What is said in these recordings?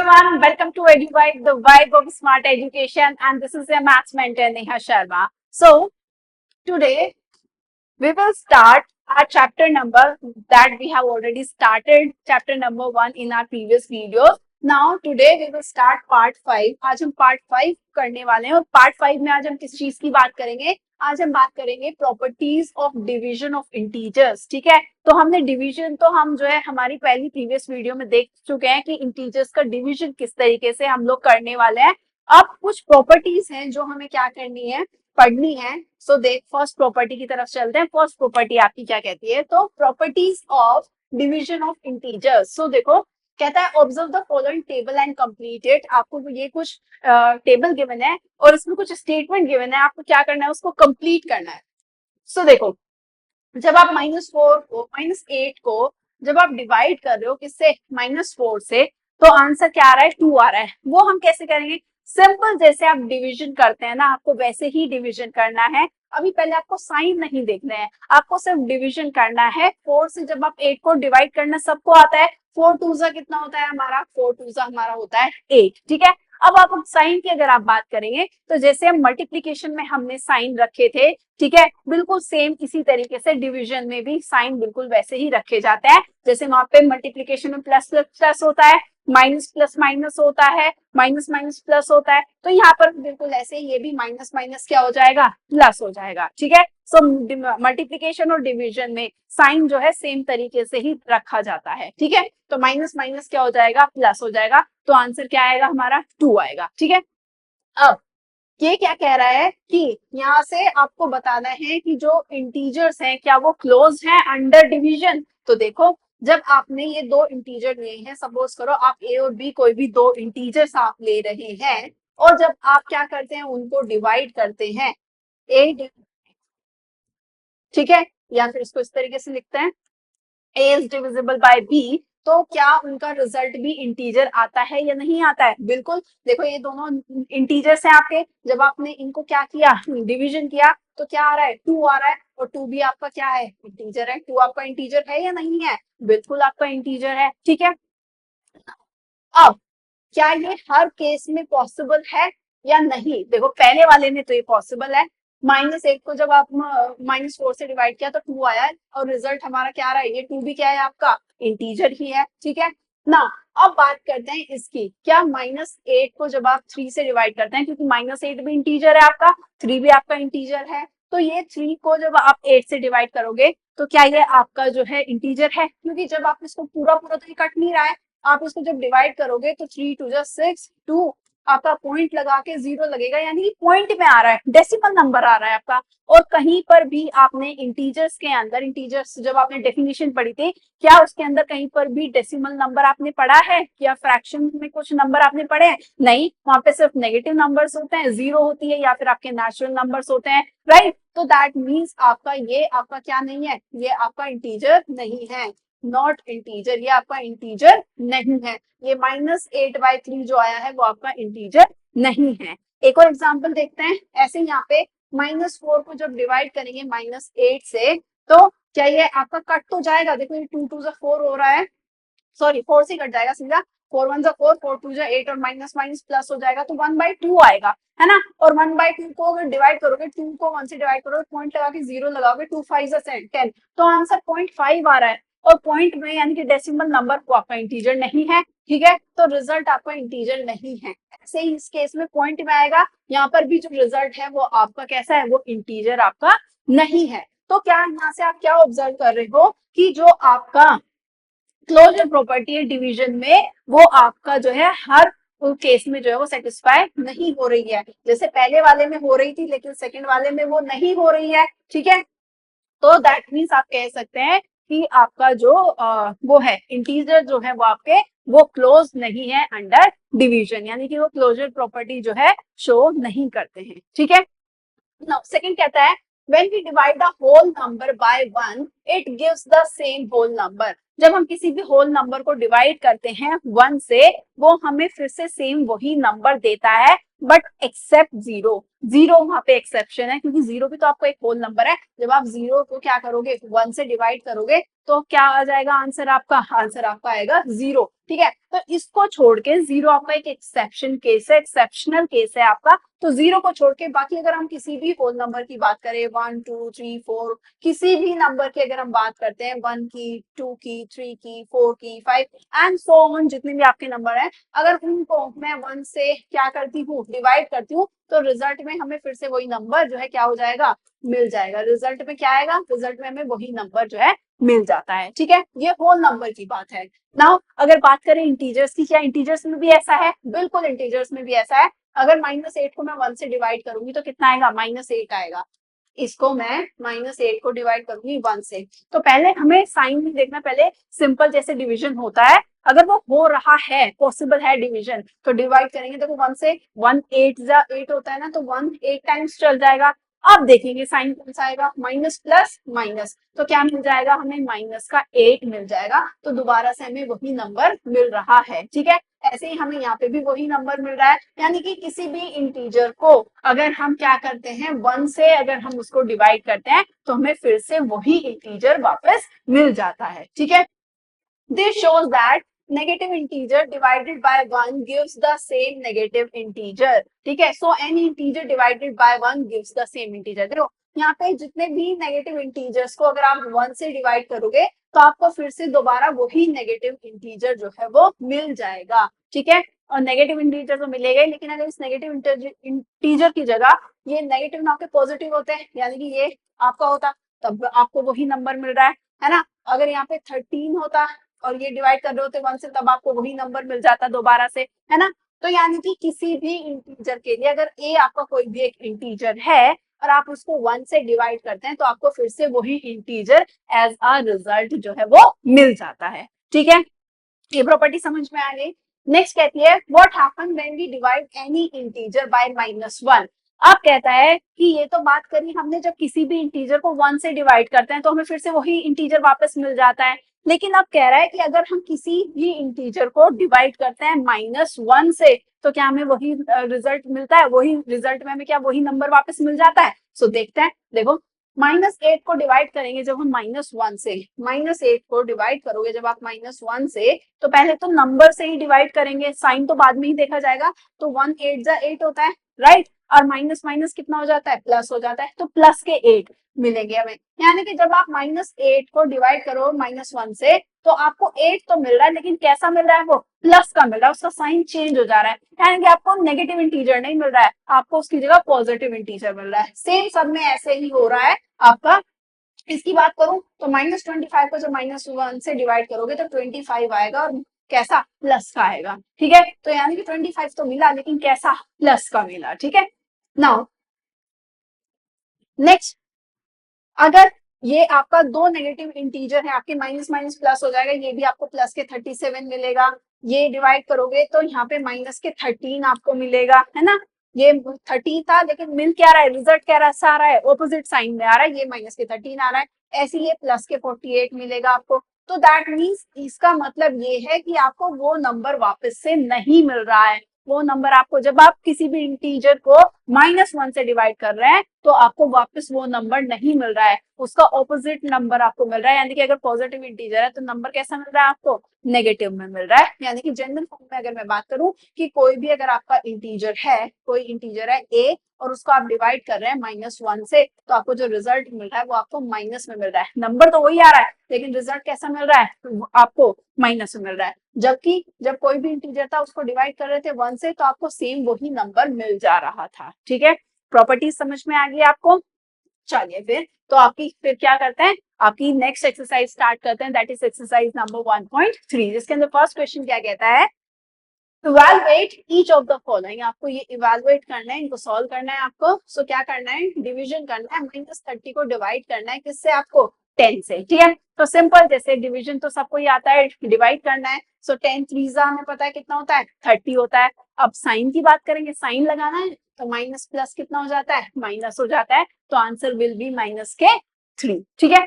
everyone, welcome to EduVibe, the vibe of smart education, and this is your maths mentor Neha Sharma. So, today we will start our chapter number that we have already started, chapter number 1 in our previous videos. Now, today we will start part 5. आज हम part 5 करने वाले हैं और part 5 में आज हम किस चीज की बात करेंगे? आज हम बात करेंगे properties of division of integers. ठीक है, तो हमने डिवीजन तो हम जो है हमारी पहली प्रीवियस वीडियो में देख चुके हैं कि इंटीजर्स का डिवीजन किस तरीके से हम लोग करने वाले हैं. अब कुछ प्रॉपर्टीज हैं जो हमें क्या करनी है, पढ़नी है. सो देख, फर्स्ट प्रॉपर्टी की तरफ चलते हैं. फर्स्ट प्रॉपर्टी आपकी क्या कहती है? तो properties of division of integers. So देखो, कहता है observe the following table and complete it. आपको ये कुछ टेबल गिवन है और इसमें कुछ स्टेटमेंट गिवन है, आपको क्या करना है, उसको कंप्लीट करना है. सो देखो, जब आप -4 को -8 को जब आप डिवाइड कर रहे हो किससे, -4 से, तो आंसर क्या आ रहा है, 2 आ रहा है. वो हम कैसे करेंगे? सिंपल, जैसे आप डिवीजन करते हैं ना, आपको वैसे ही डिवीजन करना है. अभी पहले आपको साइन नहीं देखना है, आपको सिर्फ डिवीजन करना है. 4 से जब आप 8 को डिवाइड करना सबको आता है. 4 2 जा कितना होता है हमारा? 4 2 जा हमारा होता है 8. ठीक है, अब आप साइन की अगर आप बात करेंगे तो जैसे हम मल्टीप्लीकेशन में हमने साइन रखे थे, ठीक है, बिल्कुल सेम इसी तरीके से डिवीजन में भी साइन बिल्कुल वैसे ही रखे जाते हैं. जैसे वहां पे मल्टीप्लीकेशन में प्लस प्लस प्लस होता है, माइनस प्लस माइनस होता है, माइनस माइनस प्लस होता है, तो यहाँ पर बिल्कुल ऐसे ये भी माइनस माइनस क्या हो जाएगा, प्लस हो जाएगा. ठीक है, सो मल्टीप्लीकेशन और डिवीजन में साइन जो है सेम तरीके से ही रखा जाता है. ठीक है, तो माइनस माइनस क्या हो जाएगा, प्लस हो जाएगा. तो आंसर क्या आएगा हमारा, 2 आएगा. ठीक है, अब ये क्या कह रहा है कि यहाँ से आपको बताना है कि जो इंटीजर्स हैं क्या वो क्लोज हैं अंडर डिवीजन. तो देखो, जब आपने ये दो इंटीजर लिए हैं, सपोज करो आप ए और बी कोई भी दो इंटीजर्स आप ले रहे हैं, और जब आप क्या करते हैं, उनको डिवाइड करते हैं, ए, ठीक है, या फिर इसको इस तरीके से लिखते हैं, ए इज डिविजिबल बाय बी, तो क्या उनका रिजल्ट भी इंटीजर आता है या नहीं आता है? बिल्कुल. देखो, ये दोनों इंटीजर्स हैं आपके, जब आपने इनको क्या किया, डिवीजन किया, तो क्या आ रहा है, 2 आ रहा है, और 2 भी आपका क्या है, इंटीजर है. 2 आपका इंटीजर है या नहीं है? बिल्कुल आपका इंटीजर है. ठीक है, अब क्या ये हर केस में पॉसिबल है या नहीं? देखो, पहले वाले में तो ये पॉसिबल है. -8 को जब आप -4 से डिवाइड किया तो 2 आया है, और रिजल्ट हमारा क्या आ रहा है, ये 2 भी क्या है आपका, इंटीजर ही है. ठीक है ना, अब बात करते हैं इसकी, क्या -8 को जब आप 3 से डिवाइड करते हैं, क्योंकि -8 भी इंटीजर है आपका, 3 भी आपका इंटीजर है, तो ये 3 को जब आप 8 से डिवाइड करोगे तो क्या ये आपका जो है इंटीजर है? क्योंकि जब आप इसको पूरा पूरा तो ये कट नहीं रहा है, आप इसको जब डिवाइड करोगे तो 3 2 जा 6, 2 आपका पॉइंट लगा के 0 लगेगा, यानी पॉइंट में आ रहा है, डेसिमल नंबर आ रहा है आपका. और कहीं पर भी आपने इंटीजर्स के अंदर, इंटीजर्स जब आपने डेफिनेशन पढ़ी थी, क्या उसके अंदर कहीं पर भी डेसिमल नंबर आपने पढ़ा है, या फ्रैक्शन में कुछ नंबर आपने पढ़े हैं? नहीं, वहां पे सिर्फ नेगेटिव नंबर्स होते हैं, 0 होती है, या फिर आपके नेचुरल नंबर्स होते हैं, राइट. तो दैट मीन्स आपका ये आपका क्या नहीं है, ये आपका इंटीजर नहीं है, नॉट इंटीजर, ये आपका इंटीजर नहीं है. ये -8/3 जो आया है वो आपका इंटीजर नहीं है. एक और एग्जांपल देखते हैं. ऐसे यहाँ पे -4 को जब डिवाइड करेंगे -8 से, तो क्या ये आपका कट तो जाएगा? देखो, ये 2 2 4 हो रहा है, सॉरी 4 से कट जाएगा सीधा, 4 1 4, 4 2 8, और माइनस माइनस प्लस हो जाएगा, तो 1/2 आएगा, है ना. और 1/2 को अगर डिवाइड करोगे, 2 को 1 से डिवाइड करोगे, पॉइंट लगा के 0 लगाओगे, 2 5 10, तो आंसर 0.5 आ रहा है. और पॉइंट में यानी कि डेसिमल नंबर को आपका इंटीजर नहीं है. ठीक है, तो रिजल्ट आपका इंटीजर नहीं है. ऐसे ही इस केस में पॉइंट में आएगा, यहाँ पर भी जो रिजल्ट है वो आपका कैसा है, वो इंटीजर आपका नहीं है. तो क्या यहाँ से आप क्या ऑब्जर्व कर रहे हो कि जो आपका क्लोजर प्रॉपर्टी है डिवीजन में, वो आपका जो है हर केस में जो है वो सेटिस्फाई नहीं हो रही है. जैसे पहले वाले में हो रही थी, लेकिन सेकंड वाले में वो नहीं हो रही है. ठीक है, तो दैट मीन्स आप कह सकते हैं कि आपका जो वो है इंटीजर जो है वो आपके वो क्लोज नहीं है अंडर डिवीजन, यानी कि वो क्लोजर प्रॉपर्टी जो है शो नहीं करते हैं. ठीक है, नाउ सेकंड कहता है when we divide the whole number by 1 it gives the same whole number. जब हम किसी भी होल नंबर को डिवाइड करते हैं 1 से, वो हमें फिर से सेम वही नंबर देता है, बट एक्सेप्ट जीरो। जीरो वहां पे एक्सेप्शन है, क्योंकि जीरो भी तो आपको एक होल नंबर है। जब आप जीरो को क्या करोगे, 1 से डिवाइड करोगे, तो क्या आ जाएगा आंसर आपका? आंसर आपका आएगा जीरो। ठीक है, तो इसको छोड़ के, जीरो आपका एक एक्सेप्शन केस है, एक्सेप्शनल केस है आपका। तो जीरो को छोड़ के बाकी अगर हम किसी भी होल नंबर की बात करें, 1 2 3 4, किसी भी नंबर की अगर हम बात करते हैं, 1 की, 2 की, 3 की, 4 की, 5 एंड सो ऑन, जितने भी आपके नंबर हैं, अगर उनको मैं 1 से क्या करती हूँ, डिवाइड करती हूँ, तो रिजल्ट में हमें फिर से वही नंबर जो है क्या हो जाएगा, मिल जाएगा। रिजल्ट में क्या आएगा, रिजल्ट में हमें वही नंबर जो है मिल जाता है। ठीक है, ये होल नंबर की बात है। नाउ अगर बात करें इंटीजर्स की, क्या इंटीजर्स में भी ऐसा है? बिल्कुल, इंटीजर्स में भी ऐसा है। अगर -8 को मैं 1 से डिवाइड करूंगी तो कितना आएगा, -8 आएगा। इसको मैं -8 को डिवाइड करूंगी 1 से, तो पहले हमें साइन नहीं देखना, पहले सिंपल जैसे डिवीजन होता है, अगर वो हो रहा है, पॉसिबल है डिवीजन, तो डिवाइड करेंगे। देखो 1 से 1 8 जा 8 होता है ना, तो 1 8 टाइम्स चल जाएगा। अब देखेंगे साइन कौन सा आएगा, माइनस प्लस माइनस, तो क्या मिल जाएगा हमें, माइनस का 8 मिल जाएगा। तो दोबारा से हमें वही नंबर मिल रहा है। ठीक है, ऐसे ही हमें यहाँ पे भी वही नंबर मिल रहा है, यानी कि किसी भी इंटीजर को अगर हम क्या करते हैं, 1 से अगर हम उसको डिवाइड करते हैं, तो हमें फिर से वही इंटीजर वापस मिल जाता है। ठीक है, this shows that negative integer divided by 1 gives the same negative integer. ठीक है, so any integer divided by 1 gives the same integer. देखो यहाँ पे जितने भी नेगेटिव इंटीजर्स को अगर आप 1 से डिवाइड करोगे, तो आपको फिर से दोबारा वही नेगेटिव इंटीजर जो है वो मिल जाएगा। ठीक है, और नेगेटिव इंटीजर तो मिलेगा ही, लेकिन अगर इस नेगेटिव इंटीजर की जगह ये नेगेटिव ना के पॉजिटिव होते हैं, यानी कि ये आपका होता, तब आपको वही नंबर मिल रहा है ना। अगर यहाँ पे 13 होता और ये डिवाइड कर रहे होते 1 से, तब आपको वही नंबर मिल जाता दोबारा से, है ना। तो यानी कि किसी भी इंटीजर के लिए, अगर ए आपका कोई भी एक इंटीजर है और आप उसको 1 से डिवाइड करते हैं, तो आपको फिर से वही इंटीजर एज अ रिजल्ट जो है वो मिल जाता है। ठीक है, ये प्रॉपर्टी समझ में आ गई। नेक्स्ट कहती है, what happen when we divide any integer by -1। अब कहता है कि ये तो बात करी हमने, जब किसी भी इंटीजर को 1 से डिवाइड करते हैं तो हमें फिर से वही इंटीजर वापस मिल जाता है। लेकिन अब कह रहा है कि अगर हम किसी भी इंटीजर को डिवाइड करते हैं -1 से, तो क्या हमें वही रिजल्ट मिलता है, वही रिजल्ट में हमें क्या वही नंबर वापस मिल जाता है। सो देखते हैं, देखो -8 को डिवाइड करेंगे जब हम -1 से, -8 को डिवाइड करोगे जब आप -1 से, तो पहले तो नंबर से ही डिवाइड करेंगे, साइन तो बाद में ही देखा जाएगा। तो 1 8 जा 8 होता है, राइट, और माइनस माइनस कितना हो जाता है, प्लस हो जाता है, तो प्लस के 8 मिलेंगे हमें। यानी कि जब आप -8 को डिवाइड करो -1 से, तो आपको 8 तो मिल रहा है, लेकिन कैसा मिल रहा है, वो प्लस का मिल रहा है, उसका साइन चेंज हो जा रहा है। यानी कि आपको नेगेटिव इंटीजर नहीं मिल रहा है, आपको उसकी जगह पॉजिटिव इंटीजर मिल रहा है। सेम सब में ऐसे ही हो रहा है आपका। इसकी बात करूं तो -25 को जब -1 से डिवाइड करोगे तो 25 आएगा, और कैसा, प्लस का आएगा। ठीक है, तो यानी कि 25 तो मिला, लेकिन कैसा, प्लस का मिला। ठीक है, नाउ नेक्स्ट, अगर ये आपका दो नेगेटिव इंटीजर है, आपके माइनस माइनस प्लस हो जाएगा, ये भी आपको प्लस के 37 मिलेगा। ये डिवाइड करोगे तो यहाँ पे माइनस के 13 आपको मिलेगा, है ना। ये 30 था, लेकिन मिल क्या रहा है, रिजल्ट क्या रहा सा आ रहा है, ऑपोजिट साइन में आ रहा है, ये माइनस के 13 आ रहा है। ऐसे ये प्लस के 48 मिलेगा आपको। तो दैट मीन्स इसका मतलब ये है कि आपको वो नंबर वापस से नहीं मिल रहा है। वो नंबर आपको, जब आप किसी भी इंटीजर को -1 से डिवाइड कर रहे हैं, तो आपको वापस वो नंबर नहीं मिल रहा है, उसका ऑपोजिट नंबर आपको मिल रहा है। यानी कि अगर पॉजिटिव इंटीजर है तो नंबर कैसा मिल रहा है आपको, नेगेटिव में मिल रहा है। यानी कि जनरल फॉर्म में अगर मैं बात करूं कि कोई भी अगर आपका इंटीजर है, कोई इंटीजर है ए, और उसको आप डिवाइड कर रहे हैं -1 से, तो आपको जो रिजल्ट मिल रहा है वो आपको माइनस में मिल रहा है। नंबर तो वही आ रहा है, लेकिन रिजल्ट कैसा मिल रहा है, आपको माइनस में मिल रहा है। जबकि जब कोई भी इंटीजर था उसको डिवाइड कर रहे थे 1 से, तो आपको सेम वही नंबर मिल जा रहा था। ठीक है, प्रॉपर्टी समझ में आ गई आपको। चलिए फिर, तो आपकी फिर क्या करते हैं, आपकी नेक्स्ट एक्सरसाइज स्टार्ट करते हैं, दैट इज एक्सरसाइज नंबर 1.3, जिसके अंदर फर्स्ट क्वेश्चन क्या कहता है, evaluate each of the following. आपको ये इवैल्यूएट करना है, इनको सॉल्व करना है आपको। सो क्या करना है, डिवीजन करना है, -30 को डिवाइड करना है किससे, आपको 10 से। ठीक है, तो सिंपल, जैसे डिवीजन तो सबको ही आता है, डिवाइड करना है। सो 10 3 हमें पता है कितना होता है, 30 होता है। अब साइन की बात करेंगे, साइन लगाना है, तो माइनस प्लस कितना हो जाता है, माइनस हो जाता है, तो आंसर विल बी -3। ठीक है,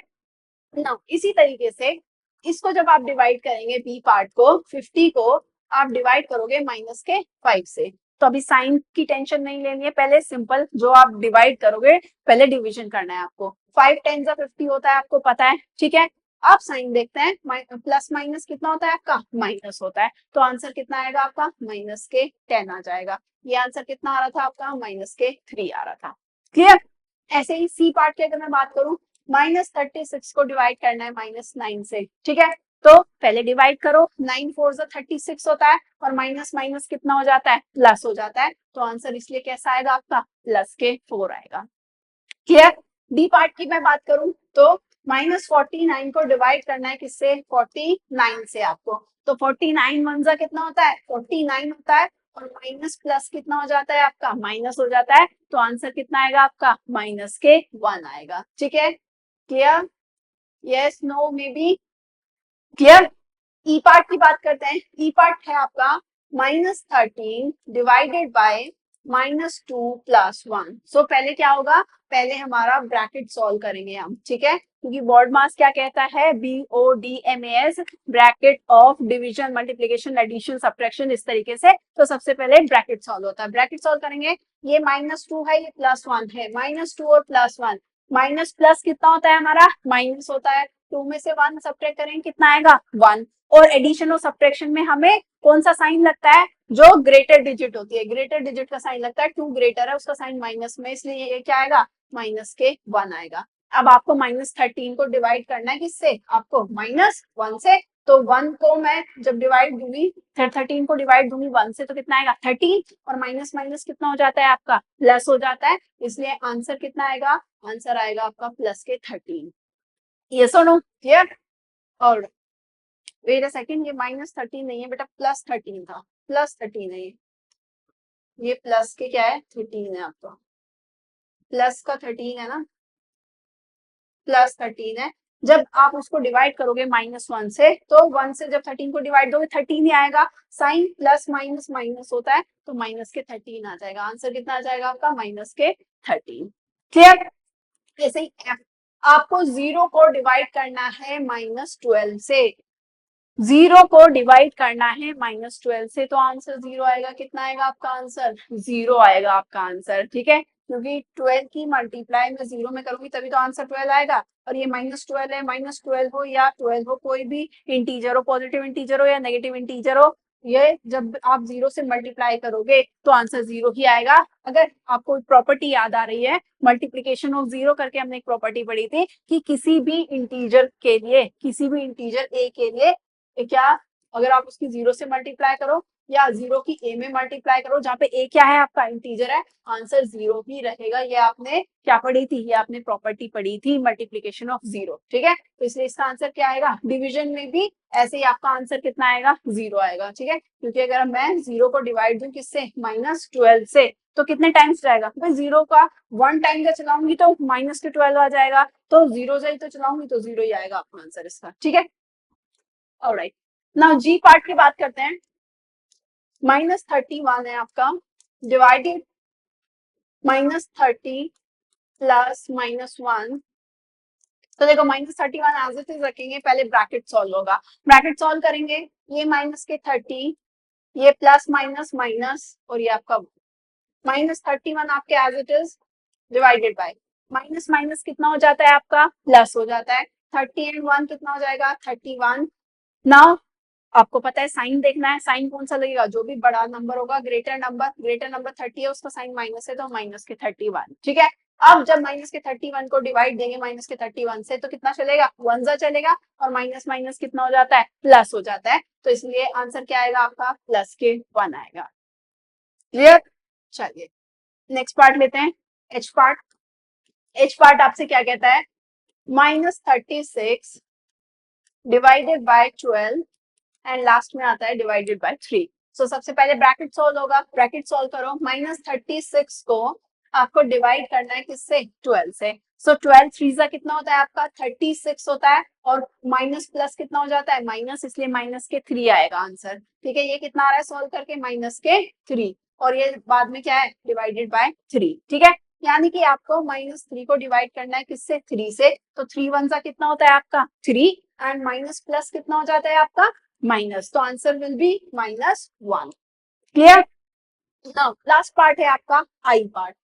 नाउ इसी तरीके से इसको जब आप डिवाइड करेंगे बी पार्ट को, 50 को आप डिवाइड करोगे माइनस के 5 से। तो अभी साइन की टेंशन नहीं लेनी है, पहले सिंपल जो आप डिवाइड करोगे पहले डिवीजन करना है आपको। 5 10 50 होता है, आपको पता है, ठीक है। अब साइन देखते हैं, प्लस माइनस कितना होता है आपका, माइनस होता है। तो आंसर कितना आएगा आपका, माइनस के 10 आ जाएगा। ये आंसर कितना आ रहा था आपका, माइनस के 3 आ रहा था। क्लियर। ऐसे ही सी पार्ट की अगर मैं बात करूं, -36 को डिवाइड करना है -9 से, ठीक है। तो पहले डिवाइड करो, 9 4 36 होता है, और माइनस माइनस कितना हो जाता है, प्लस हो जाता है। तो आंसर इसलिए कैसा आएगा आपका, प्लस के 4 आएगा। क्लियर। डी पार्ट की मैं बात करूं तो -49 को डिवाइड करना है किससे, 49 से आपको। तो 49 वन जा कितना होता है, 49 होता है, और माइनस प्लस कितना हो जाता है आपका, माइनस हो जाता है। तो आंसर कितना आएगा आपका, माइनस के 1 आएगा। ठीक है, clear, yes no maybe clear. E part की बात करते हैं। ई पार्ट है आपका -13 डिवाइडेड बाय -2 प्लस 1। सो पहले क्या होगा, पहले हमारा ब्रैकेट सॉल्व करेंगे हम, ठीक है, क्योंकि बोर्ड मास क्या कहता है, BODMAS, bracket of division multiplication addition subtraction, इस तरीके से। तो सबसे पहले ब्रैकेट सॉल्व होता है, ब्रैकेट सॉल्व करेंगे। ये -2 है, ये +1 है, -2 और +1, माइनस प्लस कितना होता है हमारा, माइनस होता है। 2 में से 1 सब्ट्रैक्ट करेंगे, कितना आएगा, 1। और एडिशन और सब्ट्रैक्शन में हमें कौन सा साइन लगता है, जो ग्रेटर डिजिट होती है, ग्रेटर डिजिट का साइन लगता है। 2 ग्रेटर है, उसका साइन माइनस में, इसलिए ये क्या आएगा, माइनस के 1 आएगा। अब आपको -13 को डिवाइड करना है किससे, आपको -1 से। तो 1 को मैं जब डिवाइड दूंगी, 13 को डिवाइड दूंगी 1 से, तो कितना आएगा, 13, और माइनस माइनस कितना हो जाता है आपका, प्लस हो जाता है। इसलिए आंसर कितना आएगा, आंसर आएगा आपका प्लस के 13। यस और नो, क्लियर। और वेट अ सेकंड, ये -13 नहीं है बेटा, +13 था, +13 है ये प्लस के क्या है, 13 है आपका, प्लस का 13 है ना, +13 है। जब आप उसको डिवाइड करोगे -1 से, तो 1 से जब 13 को डिवाइड दोगे 13 ही आएगा। साइन प्लस माइनस माइनस होता है, तो माइनस के 13 आ जाएगा। आंसर कितना आ जाएगा आपका, माइनस के 13। क्लियर। जैसे ही आपको 0 को डिवाइड करना है -12 से, 0 को डिवाइड करना है -12 से, तो आंसर 0 आएगा। कितना आएगा आपका आंसर, 0 आएगा आपका आंसर, ठीक है, क्योंकि 12 की मल्टीप्लाई में 0 में करूंगी तभी तो आंसर 12 आएगा। और ये -12 है, -12 हो या 12 हो, कोई भी इंटीजर हो, पॉजिटिव इंटीजर हो या नेगेटिव इंटीजर हो, ये जब आप 0 से मल्टीप्लाई करोगे तो आंसर 0 ही आएगा। अगर आपको प्रॉपर्टी याद आ रही है, मल्टीप्लीकेशन ऑफ 0 करके हमने एक प्रॉपर्टी पढ़ी थी कि किसी भी इंटीजर के लिए, किसी भी इंटीजर ए के लिए क्या, अगर आप उसकी 0 से मल्टीप्लाई करो या 0 की ए में मल्टीप्लाई करो, जहाँ पे ए क्या है आपका, इंटीजर है, आंसर 0 ही रहेगा। ये आपने क्या पढ़ी थी, ये आपने प्रॉपर्टी पढ़ी थी, मल्टीप्लीकेशन ऑफ 0, ठीक है। तो इसलिए इसका आंसर क्या आएगा, डिवीजन में भी ऐसे ही आपका आंसर कितना आएगा, 0 आएगा, ठीक है। क्योंकि अगर मैं 0 को डिवाइड दूं किससे, -12 से, तो कितने टाइम्स जाएगा भाई, 0 का 1 टाइम का चलाऊंगी तो -12 आ जाएगा, तो 0 से ही तो चलाऊंगी तो 0 ही आएगा आपका आंसर इसका, ठीक है। ऑलराइट, नाउ जी पार्ट की बात करते हैं। -31 है आपका, डिवाइडेड -30 प्लस -1। तो देखो -31 एज इट इज रखेंगे, पहले ब्रैकेट सॉल्व होगा, ब्रैकेट सॉल्व करेंगे, ये माइनस के 30, ये प्लस माइनस माइनस, और ये आपका -31 आपके as it is divided by minus minus कितना हो जाता है आपका, प्लस हो जाता है। 30 एंड 1 कितना हो जाएगा, 31। नाउ आपको पता है साइन देखना है, साइन कौन सा लगेगा, जो भी बड़ा नंबर होगा, ग्रेटर नंबर 30 है, उसका साइन माइनस है, तो माइनस के 31, ठीक है। अब जब माइनस के 31 को डिवाइड देंगे माइनस के 31 से, तो कितना चलेगा, 1 जा चलेगा, और माइनस माइनस कितना हो जाता है, प्लस हो जाता है। तो इसलिए आंसर क्या आएगा आपका, प्लस के 1 आएगा। क्लियर। चलिए नेक्स्ट पार्ट लेते हैं, एच पार्ट। एच पार्ट आपसे क्या कहता है, -36 डिवाइडेड बाय 12 एंड लास्ट में आता है डिवाइडेड बाय 3। सो सबसे पहले ब्रैकेट सॉल्व होगा, ब्रैकेट सॉल्व करो, -36 को आपको डिवाइड करना है किससे, 12 से। सो 12 3 जा कितना होता है आपका, 36 होता है, और माइनस प्लस कितना हो जाता है, माइनस, इसलिए माइनस के 3 आएगा आंसर, ठीक है। ये कितना आ रहा है सॉल्व करके, -3, और ये बाद में क्या है, डिवाइडेड बाय 3, ठीक है। यानी कि आपको -3 को डिवाइड करना है किससे, 3 से। तो 3 1 जा कितना होता है आपका, 3, एंड माइनस प्लस कितना हो जाता है आपका माइनस, तो answer will be -1। Clear? Now last part है आपका आई पार्ट।